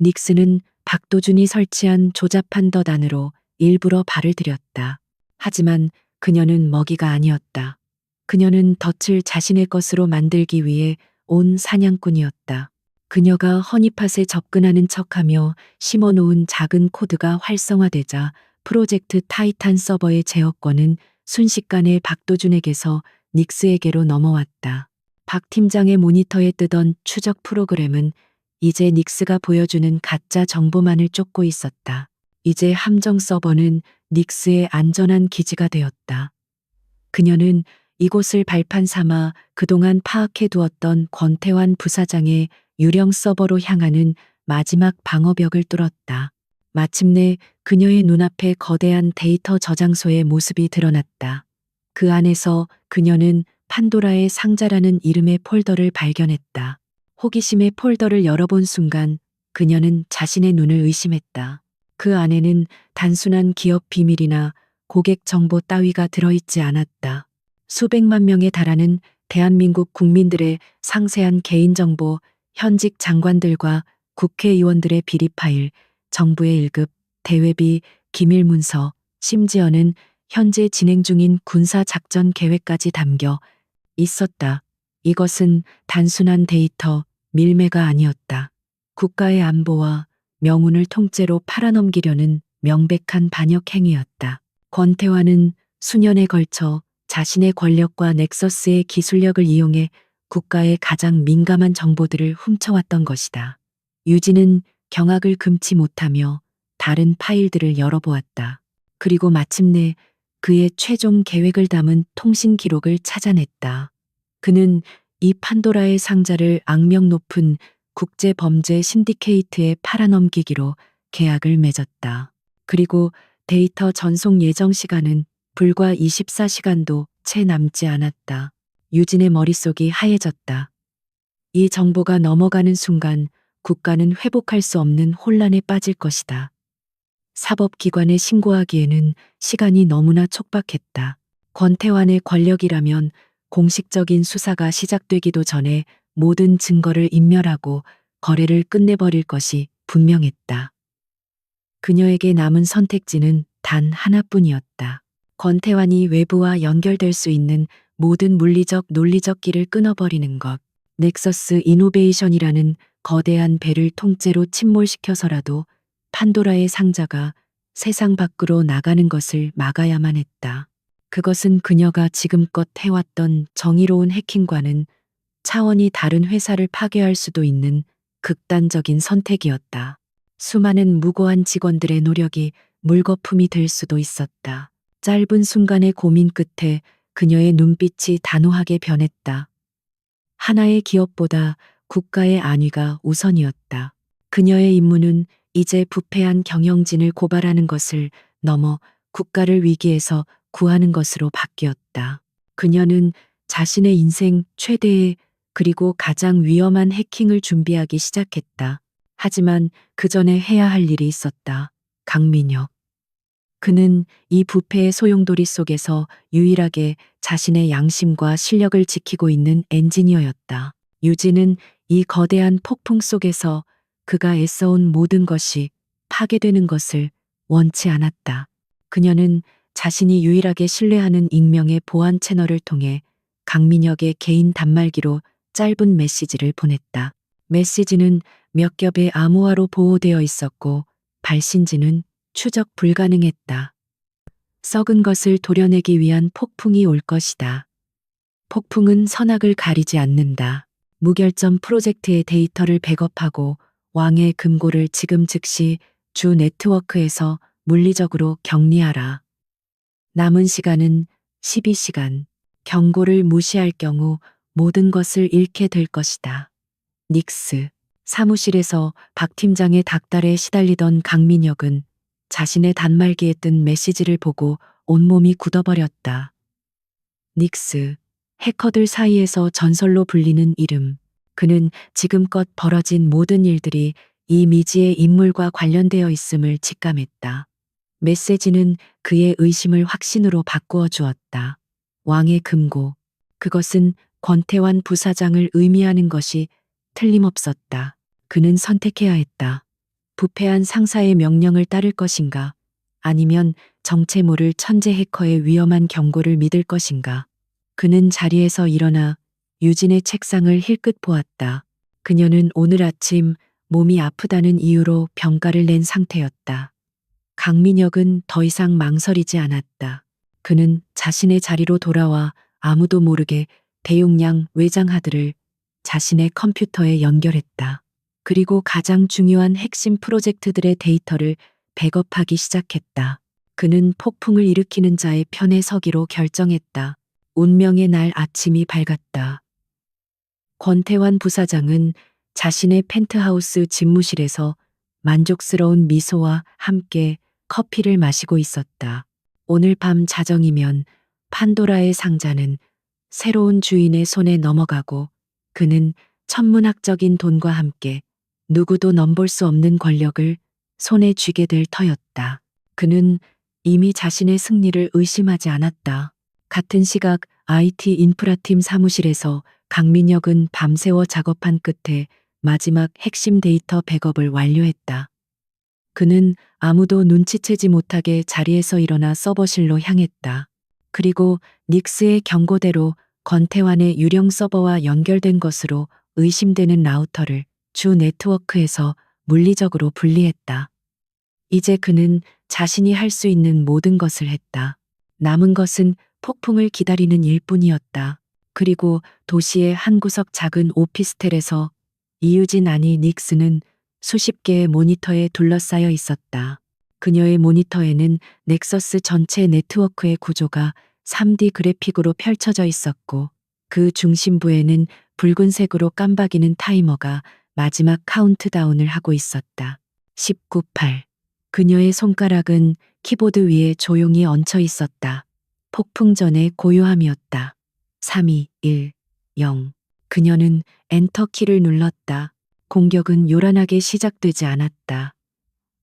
닉스는 박도준이 설치한 조잡한 덫 안으로 일부러 발을 들였다. 하지만 그녀는 먹이가 아니었다. 그녀는 덫을 자신의 것으로 만들기 위해 온 사냥꾼이었다. 그녀가 허니팟에 접근하는 척하며 심어놓은 작은 코드가 활성화되자 프로젝트 타이탄 서버의 제어권은 순식간에 박도준에게서 닉스에게로 넘어왔다. 박 팀장의 모니터에 뜨던 추적 프로그램은 이제 닉스가 보여주는 가짜 정보만을 쫓고 있었다. 이제 함정 서버는 닉스의 안전한 기지가 되었다. 그녀는 이곳을 발판 삼아 그동안 파악해 두었던 권태환 부사장의 유령 서버로 향하는 마지막 방어벽을 뚫었다. 마침내 그녀의 눈앞에 거대한 데이터 저장소의 모습이 드러났다. 그 안에서 그녀는 판도라의 상자라는 이름의 폴더를 발견했다. 호기심에 폴더를 열어본 순간 그녀는 자신의 눈을 의심했다. 그 안에는 단순한 기업 비밀이나 고객 정보 따위가 들어있지 않았다. 수백만 명에 달하는 대한민국 국민들의 상세한 개인정보, 현직 장관들과 국회의원들의 비리 파일, 정부의 1급, 대외비, 기밀문서, 심지어는 현재 진행 중인 군사작전 계획까지 담겨 있었다. 이것은 단순한 데이터, 밀매가 아니었다. 국가의 안보와 명운을 통째로 팔아넘기려는 명백한 반역 행위였다. 권태환은 수년에 걸쳐 자신의 권력과 넥서스의 기술력을 이용해 국가의 가장 민감한 정보들을 훔쳐왔던 것이다. 유진은 경악을 금치 못하며 다른 파일들을 열어보았다. 그리고 마침내 그의 최종 계획을 담은 통신 기록을 찾아냈다. 그는 이 판도라의 상자를 악명 높은 국제 범죄 신디케이트에 팔아넘기기로 계약을 맺었다. 그리고 데이터 전송 예정 시간은 불과 24시간도 채 남지 않았다. 유진의 머릿속이 하얘졌다. 이 정보가 넘어가는 순간 국가는 회복할 수 없는 혼란에 빠질 것이다. 사법기관에 신고하기에는 시간이 너무나 촉박했다. 권태환의 권력이라면 공식적인 수사가 시작되기도 전에 모든 증거를 인멸하고 거래를 끝내버릴 것이 분명했다. 그녀에게 남은 선택지는 단 하나뿐이었다. 권태환이 외부와 연결될 수 있는 모든 물리적, 논리적 길을 끊어버리는 것. 넥서스 이노베이션이라는 거대한 배를 통째로 침몰시켜서라도 판도라의 상자가 세상 밖으로 나가는 것을 막아야만 했다. 그것은 그녀가 지금껏 해왔던 정의로운 해킹과는 차원이 다른 회사를 파괴할 수도 있는 극단적인 선택이었다. 수많은 무고한 직원들의 노력이 물거품이 될 수도 있었다. 짧은 순간의 고민 끝에 그녀의 눈빛이 단호하게 변했다. 하나의 기업보다 국가의 안위가 우선이었다. 그녀의 임무는 이제 부패한 경영진을 고발하는 것을 넘어 국가를 위기에서 구하는 것으로 바뀌었다. 그녀는 자신의 인생 최대의 그리고 가장 위험한 해킹을 준비하기 시작했다. 하지만 그 전에 해야 할 일이 있었다. 강민혁. 그는 이 부패의 소용돌이 속에서 유일하게 자신의 양심과 실력을 지키고 있는 엔지니어였다. 유진은 이 거대한 폭풍 속에서 그가 애써온 모든 것이 파괴되는 것을 원치 않았다. 그녀는 자신이 유일하게 신뢰하는 익명의 보안 채널을 통해 강민혁의 개인 단말기로 짧은 메시지를 보냈다. 메시지는 몇 겹의 암호화로 보호되어 있었고 발신지는 추적 불가능했다. 썩은 것을 도려내기 위한 폭풍이 올 것이다. 폭풍은 선악을 가리지 않는다. 무결점 프로젝트의 데이터를 백업하고 왕의 금고를 지금 즉시 주 네트워크에서 물리적으로 격리하라. 남은 시간은 12시간. 경고를 무시할 경우 모든 것을 잃게 될 것이다. 닉스. 사무실에서 박 팀장의 닥달에 시달리던 강민혁은 자신의 단말기에 뜬 메시지를 보고 온몸이 굳어버렸다. 닉스. 해커들 사이에서 전설로 불리는 이름. 그는 지금껏 벌어진 모든 일들이 이 미지의 인물과 관련되어 있음을 직감했다. 메시지는 그의 의심을 확신으로 바꾸어 주었다. 왕의 금고. 그것은 권태환 부사장을 의미하는 것이 틀림없었다. 그는 선택해야 했다. 부패한 상사의 명령을 따를 것인가? 아니면 정체 모를 천재 해커의 위험한 경고를 믿을 것인가? 그는 자리에서 일어나 유진의 책상을 힐끗 보았다. 그녀는 오늘 아침 몸이 아프다는 이유로 병가를 낸 상태였다. 강민혁은 더 이상 망설이지 않았다. 그는 자신의 자리로 돌아와 아무도 모르게 대용량 외장하드를 자신의 컴퓨터에 연결했다. 그리고 가장 중요한 핵심 프로젝트들의 데이터를 백업하기 시작했다. 그는 폭풍을 일으키는 자의 편에 서기로 결정했다. 운명의 날 아침이 밝았다. 권태환 부사장은 자신의 펜트하우스 집무실에서 만족스러운 미소와 함께 커피를 마시고 있었다. 오늘 밤 자정이면 판도라의 상자는 새로운 주인의 손에 넘어가고 그는 천문학적인 돈과 함께 누구도 넘볼 수 없는 권력을 손에 쥐게 될 터였다. 그는 이미 자신의 승리를 의심하지 않았다. 같은 시각 IT 인프라팀 사무실에서 강민혁은 밤새워 작업한 끝에 마지막 핵심 데이터 백업을 완료했다. 그는 아무도 눈치채지 못하게 자리에서 일어나 서버실로 향했다. 그리고 닉스의 경고대로 권태환의 유령 서버와 연결된 것으로 의심되는 라우터를 주 네트워크에서 물리적으로 분리했다. 이제 그는 자신이 할 수 있는 모든 것을 했다. 남은 것은 폭풍을 기다리는 일뿐이었다. 그리고 도시의 한 구석 작은 오피스텔에서 이유진 아니 닉스는 수십 개의 모니터에 둘러싸여 있었다. 그녀의 모니터에는 넥서스 전체 네트워크의 구조가 3D 그래픽으로 펼쳐져 있었고 그 중심부에는 붉은색으로 깜박이는 타이머가 마지막 카운트다운을 하고 있었다. 19.8. 그녀의 손가락은 키보드 위에 조용히 얹혀 있었다. 폭풍 전의 고요함이었다. 3, 2, 1, 0. 그녀는 엔터키를 눌렀다. 공격은 요란하게 시작되지 않았다.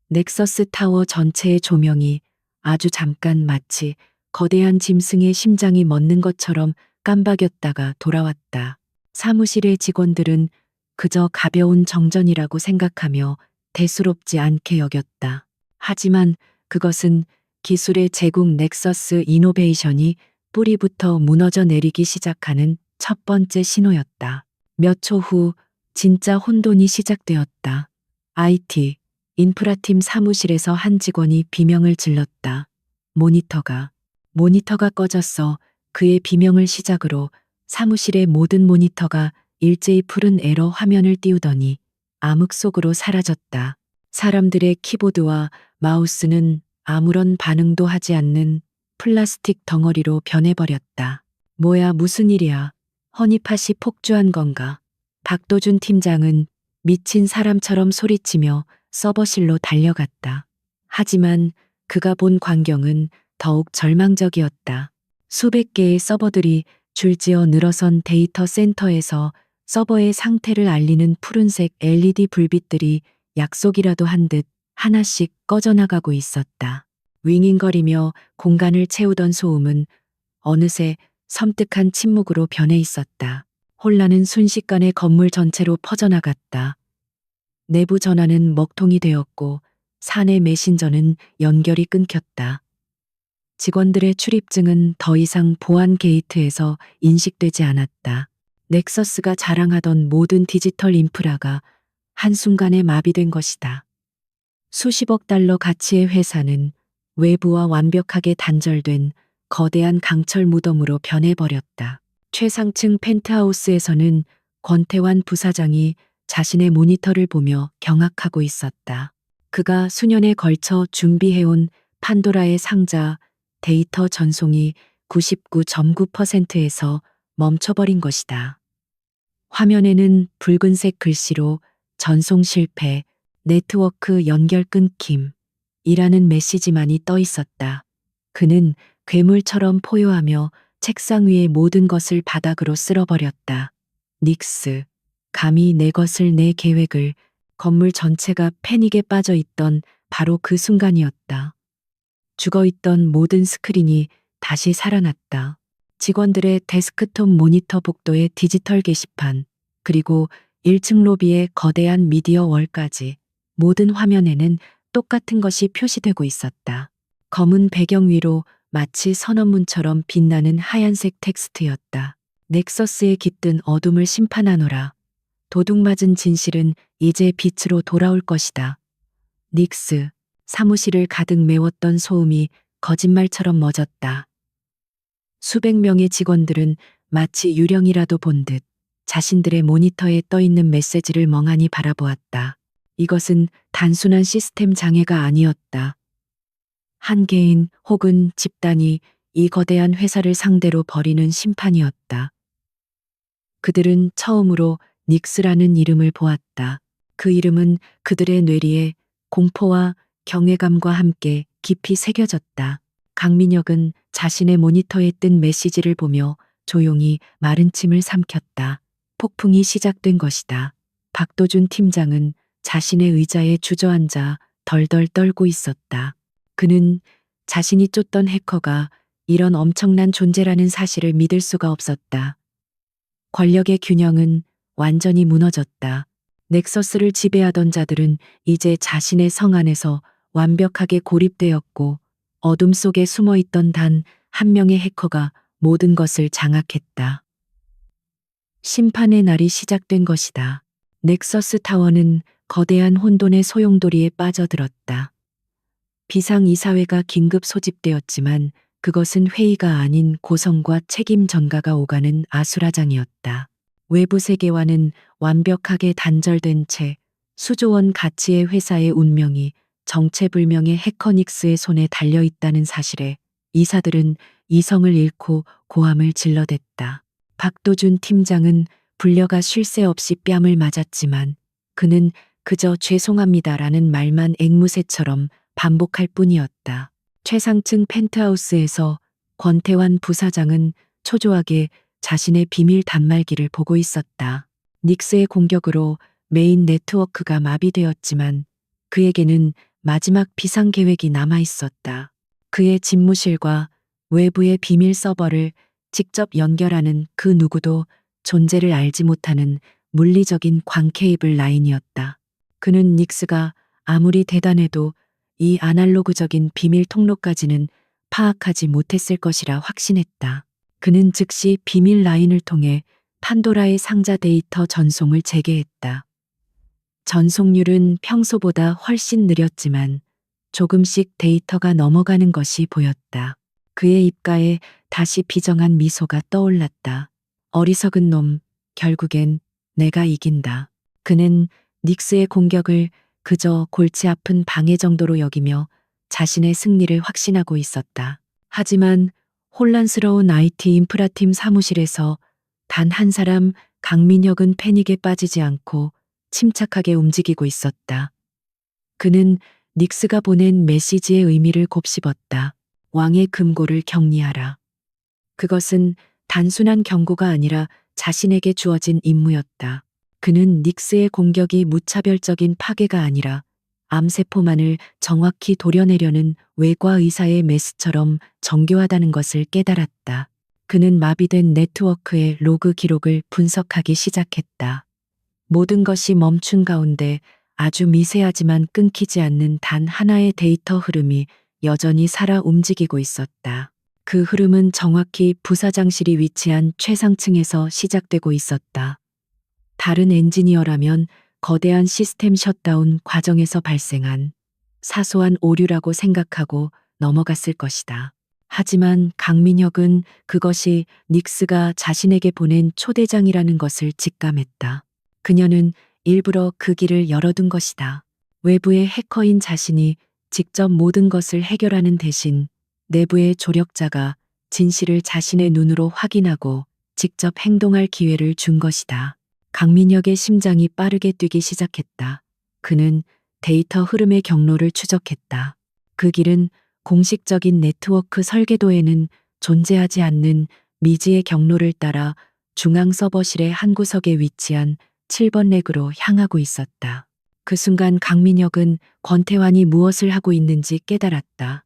넥서스 타워 전체의 조명이 아주 잠깐 마치 거대한 짐승의 심장이 멎는 것처럼 깜박였다가 돌아왔다. 사무실의 직원들은 그저 가벼운 정전이라고 생각하며 대수롭지 않게 여겼다. 하지만 그것은 기술의 제국 넥서스 이노베이션이 뿌리부터 무너져 내리기 시작하는 첫 번째 신호였다. 몇 초 후 진짜 혼돈이 시작되었다. IT, 인프라팀 사무실에서 한 직원이 비명을 질렀다. 모니터가 꺼졌어. 그의 비명을 시작으로 사무실의 모든 모니터가 일제히 푸른 에러 화면을 띄우더니 암흑 속으로 사라졌다. 사람들의 키보드와 마우스는 아무런 반응도 하지 않는 플라스틱 덩어리로 변해버렸다. 뭐야, 무슨 일이야? 허니팟이 폭주한 건가? 박도준 팀장은 미친 사람처럼 소리치며 서버실로 달려갔다. 하지만 그가 본 광경은 더욱 절망적이었다. 수백 개의 서버들이 줄지어 늘어선 데이터 센터에서 서버의 상태를 알리는 푸른색 LED 불빛들이 약속이라도 한 듯 하나씩 꺼져나가고 있었다. 윙윙거리며 공간을 채우던 소음은 어느새 섬뜩한 침묵으로 변해 있었다. 혼란은 순식간에 건물 전체로 퍼져나갔다. 내부 전화는 먹통이 되었고 사내 메신저는 연결이 끊겼다. 직원들의 출입증은 더 이상 보안 게이트에서 인식되지 않았다. 넥서스가 자랑하던 모든 디지털 인프라가 한순간에 마비된 것이다. 수십억 달러 가치의 회사는 외부와 완벽하게 단절된 거대한 강철 무덤으로 변해버렸다. 최상층 펜트하우스에서는 권태환 부사장이 자신의 모니터를 보며 경악하고 있었다. 그가 수년에 걸쳐 준비해온 판도라의 상자 데이터 전송이 99.9%에서 멈춰버린 것이다. 화면에는 붉은색 글씨로 전송 실패, 네트워크 연결 끊김 이라는 메시지만이 떠 있었다. 그는 괴물처럼 포효하며 책상 위의 모든 것을 바닥으로 쓸어버렸다. 닉스, 감히 내 것을 내 계획을. 건물 전체가 패닉에 빠져 있던 바로 그 순간이었다. 죽어있던 모든 스크린이 다시 살아났다. 직원들의 데스크톱 모니터 복도의 디지털 게시판, 그리고 1층 로비의 거대한 미디어 월까지 모든 화면에는 똑같은 것이 표시되고 있었다. 검은 배경 위로 마치 선언문처럼 빛나는 하얀색 텍스트였다. 넥서스에 깃든 어둠을 심판하노라. 도둑맞은 진실은 이제 빛으로 돌아올 것이다. 닉스, 사무실을 가득 메웠던 소음이 거짓말처럼 멎었다. 수백 명의 직원들은 마치 유령이라도 본 듯 자신들의 모니터에 떠 있는 메시지를 멍하니 바라보았다. 이것은 단순한 시스템 장애가 아니었다. 한 개인 혹은 집단이 이 거대한 회사를 상대로 벌이는 심판이었다. 그들은 처음으로 닉스라는 이름을 보았다. 그 이름은 그들의 뇌리에 공포와 경외감과 함께 깊이 새겨졌다. 강민혁은 자신의 모니터에 뜬 메시지를 보며 조용히 마른 침을 삼켰다. 폭풍이 시작된 것이다. 박도준 팀장은 자신의 의자에 주저앉아 덜덜 떨고 있었다. 그는 자신이 쫓던 해커가 이런 엄청난 존재라는 사실을 믿을 수가 없었다. 권력의 균형은 완전히 무너졌다. 넥서스를 지배하던 자들은 이제 자신의 성 안에서 완벽하게 고립되었고 어둠 속에 숨어 있던 단 한 명의 해커가 모든 것을 장악했다. 심판의 날이 시작된 것이다. 넥서스 타워는 거대한 혼돈의 소용돌이에 빠져들었다. 비상이사회가 긴급 소집되었지만 그것은 회의가 아닌 고성과 책임 전가가 오가는 아수라장이었다. 외부 세계와는 완벽하게 단절된 채 수조원 가치의 회사의 운명이 정체불명의 해커닉스의 손에 달려있다는 사실에 이사들은 이성을 잃고 고함을 질러댔다. 박도준 팀장은 불려가 쉴 새 없이 뺨을 맞았지만 그는 그저 죄송합니다라는 말만 앵무새처럼 반복할 뿐이었다. 최상층 펜트하우스에서 권태환 부사장은 초조하게 자신의 비밀 단말기를 보고 있었다. 닉스의 공격으로 메인 네트워크가 마비되었지만 그에게는 마지막 비상 계획이 남아 있었다. 그의 집무실과 외부의 비밀 서버를 직접 연결하는 그 누구도 존재를 알지 못하는 물리적인 광 케이블 라인이었다. 그는 닉스가 아무리 대단해도 이 아날로그적인 비밀 통로까지는 파악하지 못했을 것이라 확신했다. 그는 즉시 비밀 라인을 통해 판도라의 상자 데이터 전송을 재개했다. 전송률은 평소보다 훨씬 느렸지만 조금씩 데이터가 넘어가는 것이 보였다. 그의 입가에 다시 비정한 미소가 떠올랐다. 어리석은 놈, 결국엔 내가 이긴다. 그는 닉스의 공격을 그저 골치 아픈 방해 정도로 여기며 자신의 승리를 확신하고 있었다. 하지만 혼란스러운 IT 인프라팀 사무실에서 단 한 사람 강민혁은 패닉에 빠지지 않고 침착하게 움직이고 있었다. 그는 닉스가 보낸 메시지의 의미를 곱씹었다. 왕의 금고를 격리하라. 그것은 단순한 경고가 아니라 자신에게 주어진 임무였다. 그는 닉스의 공격이 무차별적인 파괴가 아니라 암세포만을 정확히 도려내려는 외과 의사의 메스처럼 정교하다는 것을 깨달았다. 그는 마비된 네트워크의 로그 기록을 분석하기 시작했다. 모든 것이 멈춘 가운데 아주 미세하지만 끊기지 않는 단 하나의 데이터 흐름이 여전히 살아 움직이고 있었다. 그 흐름은 정확히 부사장실이 위치한 최상층에서 시작되고 있었다. 다른 엔지니어라면 거대한 시스템 셧다운 과정에서 발생한 사소한 오류라고 생각하고 넘어갔을 것이다. 하지만 강민혁은 그것이 닉스가 자신에게 보낸 초대장이라는 것을 직감했다. 그녀는 일부러 그 길을 열어둔 것이다. 외부의 해커인 자신이 직접 모든 것을 해결하는 대신 내부의 조력자가 진실을 자신의 눈으로 확인하고 직접 행동할 기회를 준 것이다. 강민혁의 심장이 빠르게 뛰기 시작했다. 그는 데이터 흐름의 경로를 추적했다. 그 길은 공식적인 네트워크 설계도에는 존재하지 않는 미지의 경로를 따라 중앙 서버실의 한 구석에 위치한 7번 렉으로 향하고 있었다. 그 순간 강민혁은 권태환이 무엇을 하고 있는지 깨달았다.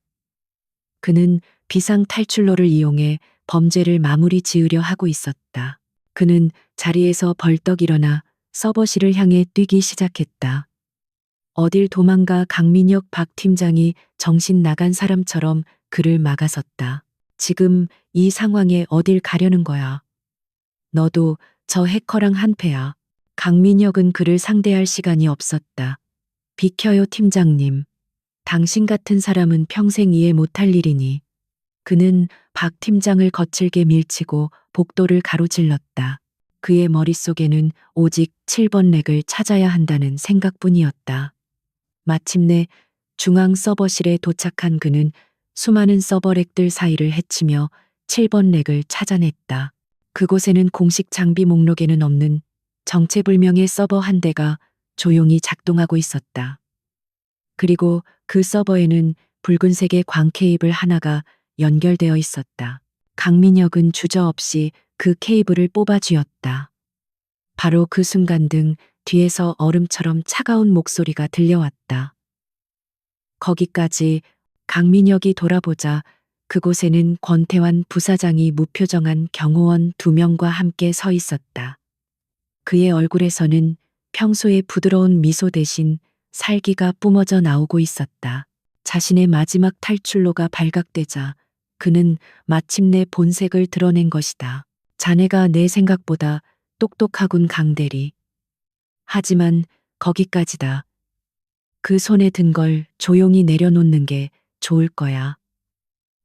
그는 비상 탈출로를 이용해 범죄를 마무리 지으려 하고 있었다. 그는 자리에서 벌떡 일어나 서버실을 향해 뛰기 시작했다. 어딜 도망가. 강민혁 박 팀장이 정신 나간 사람처럼 그를 막아섰다. 지금 이 상황에 어딜 가려는 거야. 너도 저 해커랑 한패야. 강민혁은 그를 상대할 시간이 없었다. 비켜요 팀장님. 당신 같은 사람은 평생 이해 못할 일이니. 그는 박 팀장을 거칠게 밀치고 복도를 가로질렀다. 그의 머릿속에는 오직 7번 렉을 찾아야 한다는 생각뿐이었다. 마침내 중앙 서버실에 도착한 그는 수많은 서버 렉들 사이를 헤치며 7번 렉을 찾아냈다. 그곳에는 공식 장비 목록에는 없는 정체불명의 서버 한 대가 조용히 작동하고 있었다. 그리고 그 서버에는 붉은색의 광 케이블 하나가 연결되어 있었다. 강민혁은 주저없이 그 케이블을 뽑아 쥐었다. 바로 그 순간 등 뒤에서 얼음처럼 차가운 목소리가 들려왔다. 거기까지. 강민혁이 돌아보자 그곳에는 권태환 부사장이 무표정한 경호원 2명과 함께 서 있었다. 그의 얼굴에서는 평소의 부드러운 미소 대신 살기가 뿜어져 나오고 있었다. 자신의 마지막 탈출로가 발각되자 그는 마침내 본색을 드러낸 것이다. 자네가 내 생각보다 똑똑하군 강대리. 하지만 거기까지다. 그 손에 든 걸 조용히 내려놓는 게 좋을 거야.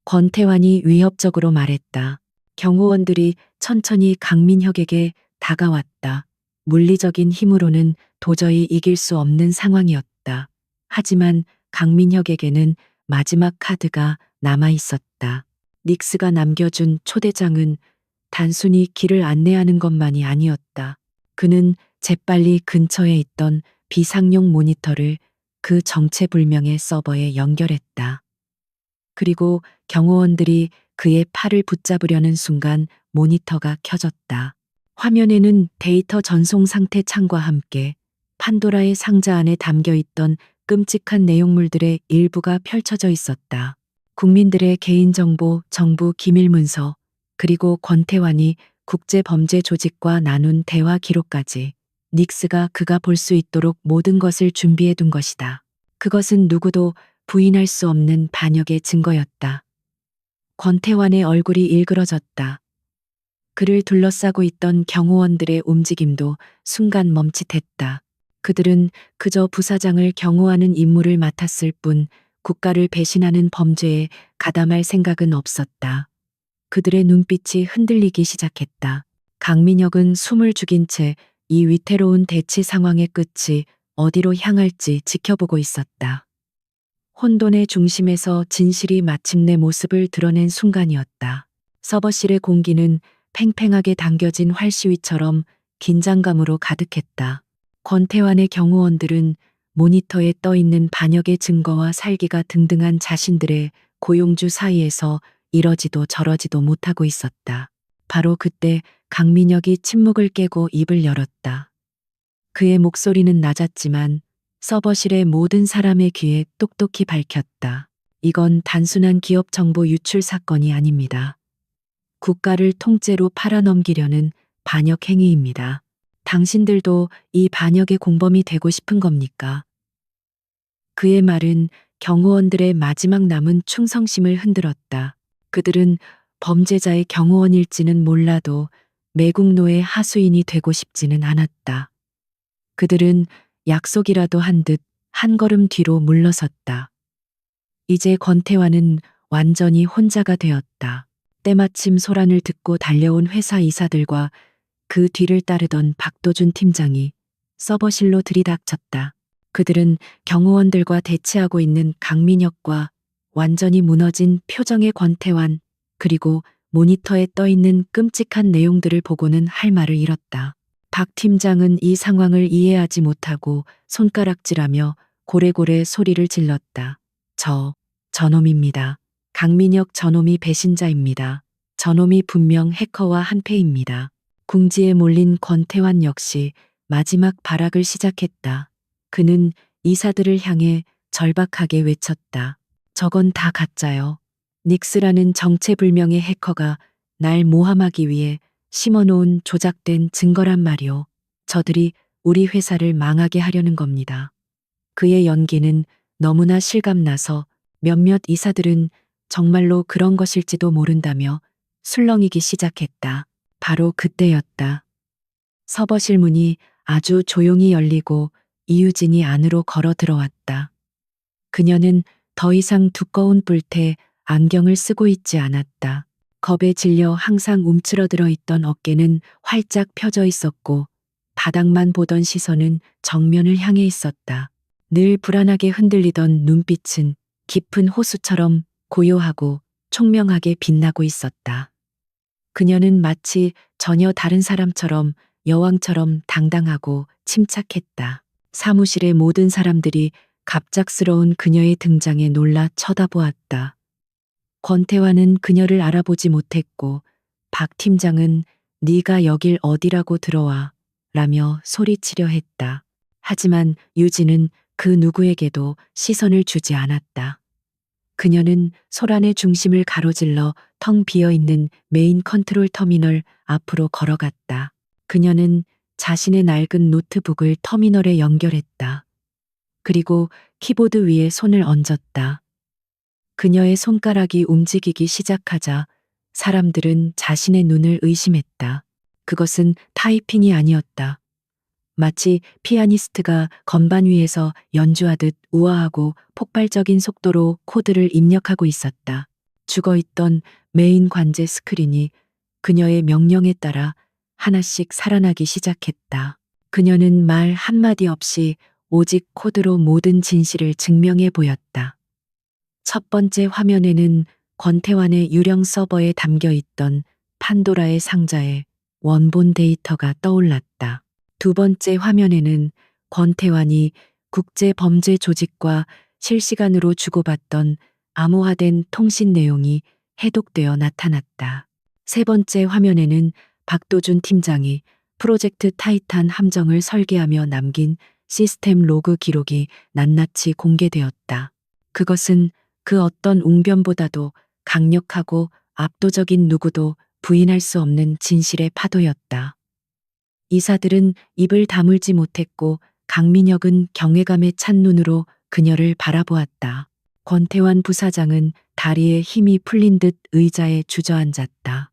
권태환이 위협적으로 말했다. 경호원들이 천천히 강민혁에게 다가왔다. 물리적인 힘으로는 도저히 이길 수 없는 상황이었다. 하지만 강민혁에게는 마지막 카드가 남아 있었다. 닉스가 남겨준 초대장은 단순히 길을 안내하는 것만이 아니었다. 그는 재빨리 근처에 있던 비상용 모니터를 그 정체불명의 서버에 연결했다. 그리고 경호원들이 그의 팔을 붙잡으려는 순간 모니터가 켜졌다. 화면에는 데이터 전송 상태 창과 함께 판도라의 상자 안에 담겨 있던 끔찍한 내용물들의 일부가 펼쳐져 있었다. 국민들의 개인정보, 정부 기밀문서, 그리고 권태환이 국제범죄 조직과 나눈 대화 기록까지 닉스가 그가 볼 수 있도록 모든 것을 준비해 둔 것이다. 그것은 누구도 부인할 수 없는 반역의 증거였다. 권태환의 얼굴이 일그러졌다. 그를 둘러싸고 있던 경호원들의 움직임도 순간 멈칫했다. 그들은 그저 부사장을 경호하는 임무를 맡았을 뿐 국가를 배신하는 범죄에 가담할 생각은 없었다. 그들의 눈빛이 흔들리기 시작했다. 강민혁은 숨을 죽인 채 이 위태로운 대치 상황의 끝이 어디로 향할지 지켜보고 있었다. 혼돈의 중심에서 진실이 마침내 모습을 드러낸 순간이었다. 서버실의 공기는 팽팽하게 당겨진 활시위처럼 긴장감으로 가득했다. 권태환의 경호원들은 모니터에 떠 있는 반역의 증거와 살기가 등등한 자신들의 고용주 사이에서 이러지도 저러지도 못하고 있었다. 바로 그때 강민혁이 침묵을 깨고 입을 열었다. 그의 목소리는 낮았지만 서버실의 모든 사람의 귀에 똑똑히 밝혔다. 이건 단순한 기업 정보 유출 사건이 아닙니다. 국가를 통째로 팔아넘기려는 반역 행위입니다. 당신들도 이 반역의 공범이 되고 싶은 겁니까? 그의 말은 경호원들의 마지막 남은 충성심을 흔들었다. 그들은 범죄자의 경호원일지는 몰라도 매국노의 하수인이 되고 싶지는 않았다. 그들은 약속이라도 한 듯 한 걸음 뒤로 물러섰다. 이제 권태환은 완전히 혼자가 되었다. 때마침 소란을 듣고 달려온 회사 이사들과 그 뒤를 따르던 박도준 팀장이 서버실로 들이닥쳤다. 그들은 경호원들과 대치하고 있는 강민혁과 완전히 무너진 표정의 권태환, 그리고 모니터에 떠 있는 끔찍한 내용들을 보고는 할 말을 잃었다. 박 팀장은 이 상황을 이해하지 못하고 손가락질하며 고래고래 소리를 질렀다. 저놈입니다. 강민혁 저놈이 배신자입니다. 저놈이 분명 해커와 한패입니다. 궁지에 몰린 권태환 역시 마지막 발악을 시작했다. 그는 이사들을 향해 절박하게 외쳤다. 저건 다 가짜요. 닉스라는 정체불명의 해커가 날 모함하기 위해 심어놓은 조작된 증거란 말이오. 저들이 우리 회사를 망하게 하려는 겁니다. 그의 연기는 너무나 실감나서 몇몇 이사들은 정말로 그런 것일지도 모른다며 술렁이기 시작했다. 바로 그때였다. 서버실 문이 아주 조용히 열리고 이유진이 안으로 걸어 들어왔다. 그녀는 더 이상 두꺼운 뿔테 안경을 쓰고 있지 않았다. 겁에 질려 항상 움츠러들어 있던 어깨는 활짝 펴져 있었고 바닥만 보던 시선은 정면을 향해 있었다. 늘 불안하게 흔들리던 눈빛은 깊은 호수처럼 고요하고 총명하게 빛나고 있었다. 그녀는 마치 전혀 다른 사람처럼 여왕처럼 당당하고 침착했다. 사무실의 모든 사람들이 갑작스러운 그녀의 등장에 놀라 쳐다보았다. 권태환은 그녀를 알아보지 못했고 박 팀장은 네가 여길 어디라고 들어와 라며 소리치려 했다. 하지만 유진은 그 누구에게도 시선을 주지 않았다. 그녀는 소란의 중심을 가로질러 텅 비어있는 메인 컨트롤 터미널 앞으로 걸어갔다. 그녀는 자신의 낡은 노트북을 터미널에 연결했다. 그리고 키보드 위에 손을 얹었다. 그녀의 손가락이 움직이기 시작하자 사람들은 자신의 눈을 의심했다. 그것은 타이핑이 아니었다. 마치 피아니스트가 건반 위에서 연주하듯 우아하고 폭발적인 속도로 코드를 입력하고 있었다. 죽어있던 메인 관제 스크린이 그녀의 명령에 따라 하나씩 살아나기 시작했다. 그녀는 말 한마디 없이 오직 코드로 모든 진실을 증명해 보였다. 첫 번째 화면에는 권태환의 유령 서버에 담겨 있던 판도라의 상자에 원본 데이터가 떠올랐다. 두 번째 화면에는 권태환이 국제범죄 조직과 실시간으로 주고받던 암호화된 통신 내용이 해독되어 나타났다. 세 번째 화면에는 박도준 팀장이 프로젝트 타이탄 함정을 설계하며 남긴 시스템 로그 기록이 낱낱이 공개되었다. 그것은 그 어떤 웅변보다도 강력하고 압도적인 누구도 부인할 수 없는 진실의 파도였다. 이사들은 입을 다물지 못했고 강민혁은 경외감에 찬 눈으로 그녀를 바라보았다. 권태환 부사장은 다리에 힘이 풀린 듯 의자에 주저앉았다.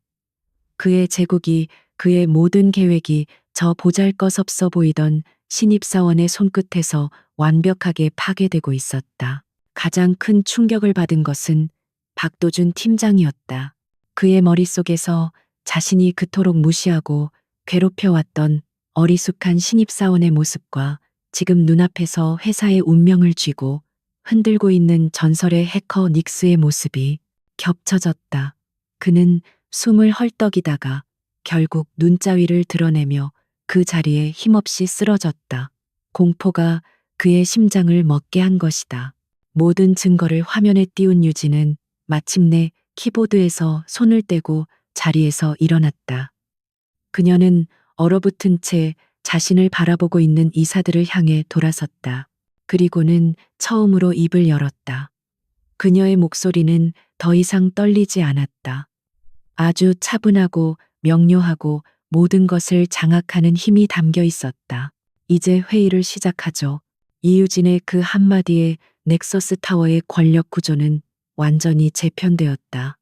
그의 제국이, 그의 모든 계획이 저 보잘것없어 보이던 신입사원의 손끝에서 완벽하게 파괴되고 있었다. 가장 큰 충격을 받은 것은 박도준 팀장이었다. 그의 머릿속에서 자신이 그토록 무시하고 괴롭혀왔던 어리숙한 신입사원의 모습과 지금 눈앞에서 회사의 운명을 쥐고 흔들고 있는 전설의 해커 닉스의 모습이 겹쳐졌다. 그는 숨을 헐떡이다가 결국 눈자위를 드러내며 그 자리에 힘없이 쓰러졌다. 공포가 그의 심장을 멎게 한 것이다. 모든 증거를 화면에 띄운 유진은 마침내 키보드에서 손을 떼고 자리에서 일어났다. 그녀는 얼어붙은 채 자신을 바라보고 있는 이사들을 향해 돌아섰다. 그리고는 처음으로 입을 열었다. 그녀의 목소리는 더 이상 떨리지 않았다. 아주 차분하고 명료하고 모든 것을 장악하는 힘이 담겨 있었다. 이제 회의를 시작하죠. 이유진의 그 한마디에 넥서스 타워의 권력 구조는 완전히 재편되었다.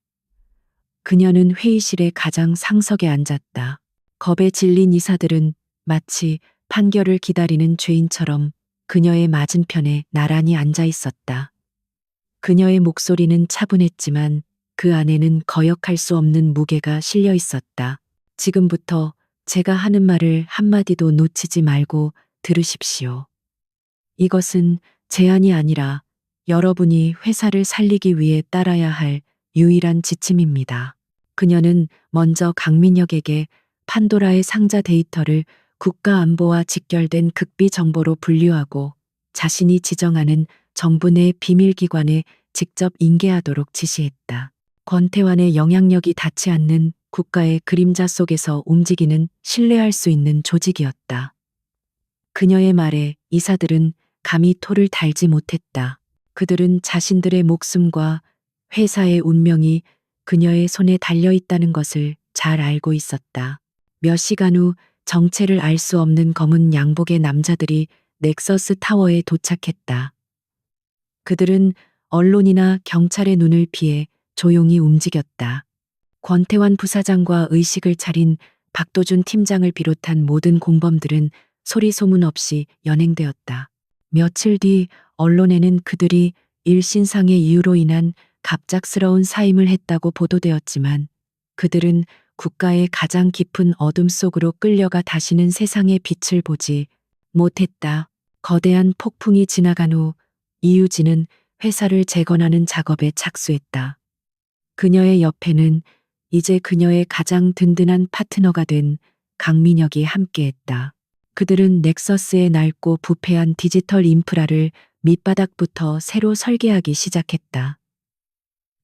그녀는 회의실의 가장 상석에 앉았다. 겁에 질린 이사들은 마치 판결을 기다리는 죄인처럼 그녀의 맞은편에 나란히 앉아 있었다. 그녀의 목소리는 차분했지만 그 안에는 거역할 수 없는 무게가 실려 있었다. 지금부터 제가 하는 말을 한마디도 놓치지 말고 들으십시오. 이것은 제안이 아니라 여러분이 회사를 살리기 위해 따라야 할 유일한 지침입니다. 그녀는 먼저 강민혁에게 판도라의 상자 데이터를 국가안보와 직결된 극비 정보로 분류하고 자신이 지정하는 정부 내 비밀기관에 직접 인계하도록 지시했다. 권태환의 영향력이 닿지 않는 국가의 그림자 속에서 움직이는 신뢰할 수 있는 조직이었다. 그녀의 말에 이사들은 감히 토를 달지 못했다. 그들은 자신들의 목숨과 회사의 운명이 그녀의 손에 달려 있다는 것을 잘 알고 있었다. 몇 시간 후 정체를 알 수 없는 검은 양복의 남자들이 넥서스 타워에 도착했다. 그들은 언론이나 경찰의 눈을 피해 조용히 움직였다. 권태환 부사장과 의식을 차린 박도준 팀장을 비롯한 모든 공범들은 소리 소문 없이 연행되었다. 며칠 뒤 언론에는 그들이 일신상의 이유로 인한 갑작스러운 사임을 했다고 보도되었지만 그들은 국가의 가장 깊은 어둠 속으로 끌려가 다시는 세상의 빛을 보지 못했다. 거대한 폭풍이 지나간 후 이유진은 회사를 재건하는 작업에 착수했다. 그녀의 옆에는 이제 그녀의 가장 든든한 파트너가 된 강민혁이 함께했다. 그들은 넥서스의 낡고 부패한 디지털 인프라를 밑바닥부터 새로 설계하기 시작했다.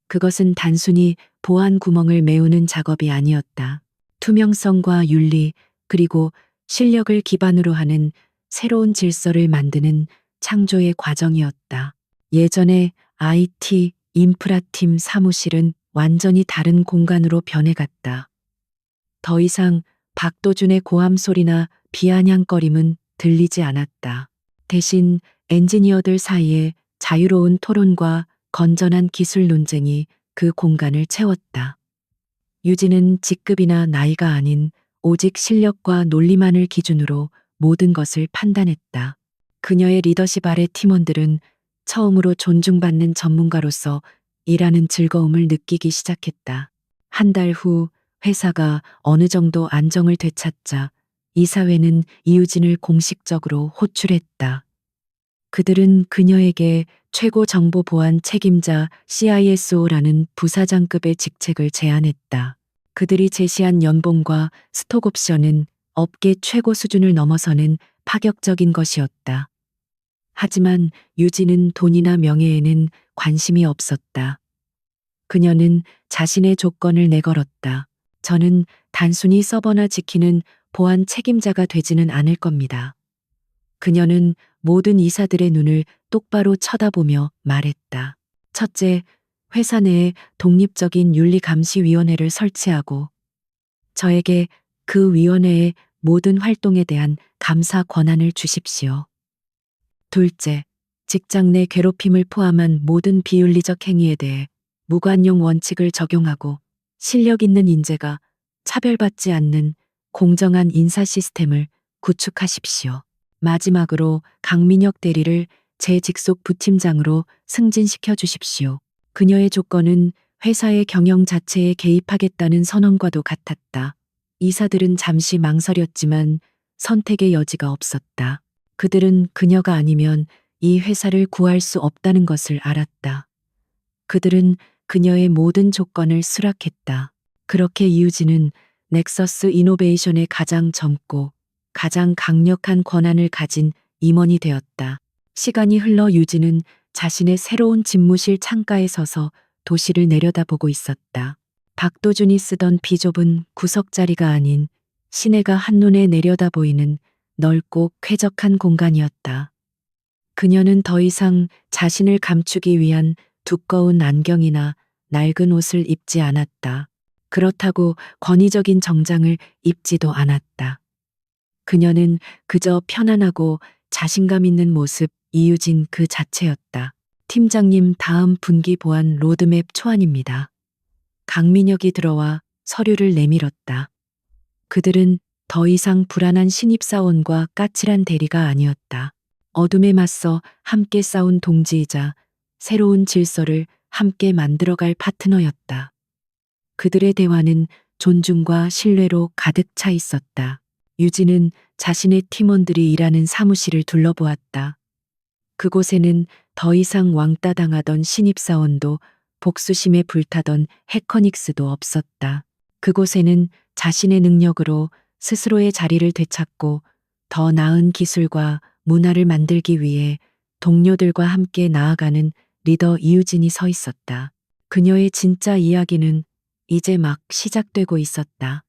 그것은 단순히 보안 구멍을 메우는 작업이 아니었다. 투명성과 윤리, 그리고 실력을 기반으로 하는 새로운 질서를 만드는 창조의 과정이었다. 예전에 IT, 인프라팀 사무실은 완전히 다른 공간으로 변해갔다. 더 이상 박도준의 고함 소리나 비아냥거림은 들리지 않았다. 대신 엔지니어들 사이에 자유로운 토론과 건전한 기술 논쟁이 그 공간을 채웠다. 유진은 직급이나 나이가 아닌 오직 실력과 논리만을 기준으로 모든 것을 판단했다. 그녀의 리더십 아래 팀원들은 처음으로 존중받는 전문가로서 일하는 즐거움을 느끼기 시작했다. 한 달 후 회사가 어느 정도 안정을 되찾자 이사회는 이유진을 공식적으로 호출했다. 그들은 그녀에게 최고 정보 보안 책임자 CISO라는 부사장급의 직책을 제안했다. 그들이 제시한 연봉과 스톡 옵션은 업계 최고 수준을 넘어서는 파격적인 것이었다. 하지만 유진은 돈이나 명예에는 관심이 없었다. 그녀는 자신의 조건을 내걸었다. 저는 단순히 서버나 지키는 보안 책임자가 되지는 않을 겁니다. 그녀는 모든 이사들의 눈을 똑바로 쳐다보며 말했다. 첫째, 회사 내에 독립적인 윤리감시위원회를 설치하고 저에게 그 위원회의 모든 활동에 대한 감사 권한을 주십시오. 둘째, 직장 내 괴롭힘을 포함한 모든 비윤리적 행위에 대해 무관용 원칙을 적용하고 실력 있는 인재가 차별받지 않는 공정한 인사 시스템을 구축하십시오. 마지막으로 강민혁 대리를 제 직속 부팀장으로 승진시켜 주십시오. 그녀의 조건은 회사의 경영 자체에 개입하겠다는 선언과도 같았다. 이사들은 잠시 망설였지만 선택의 여지가 없었다. 그들은 그녀가 아니면 이 회사를 구할 수 없다는 것을 알았다. 그들은 그녀의 모든 조건을 수락했다. 그렇게 이유진은 넥서스 이노베이션의 가장 젊고 가장 강력한 권한을 가진 임원이 되었다. 시간이 흘러 유진은 자신의 새로운 집무실 창가에 서서 도시를 내려다보고 있었다. 박도준이 쓰던 비좁은 구석자리가 아닌 시내가 한눈에 내려다 보이는 넓고 쾌적한 공간이었다. 그녀는 더 이상 자신을 감추기 위한 두꺼운 안경이나 낡은 옷을 입지 않았다. 그렇다고 권위적인 정장을 입지도 않았다. 그녀는 그저 편안하고 자신감 있는 모습 이유진 그 자체였다. 팀장님, 다음 분기 보안 로드맵 초안입니다. 강민혁이 들어와 서류를 내밀었다. 그들은 더 이상 불안한 신입사원과 까칠한 대리가 아니었다. 어둠에 맞서 함께 싸운 동지이자 새로운 질서를 함께 만들어갈 파트너였다. 그들의 대화는 존중과 신뢰로 가득 차 있었다. 유진은 자신의 팀원들이 일하는 사무실을 둘러보았다. 그곳에는 더 이상 왕따 당하던 신입사원도 복수심에 불타던 해커닉스도 없었다. 그곳에는 자신의 능력으로 스스로의 자리를 되찾고 더 나은 기술과 문화를 만들기 위해 동료들과 함께 나아가는 리더 이유진이 서 있었다. 그녀의 진짜 이야기는 이제 막 시작되고 있었다.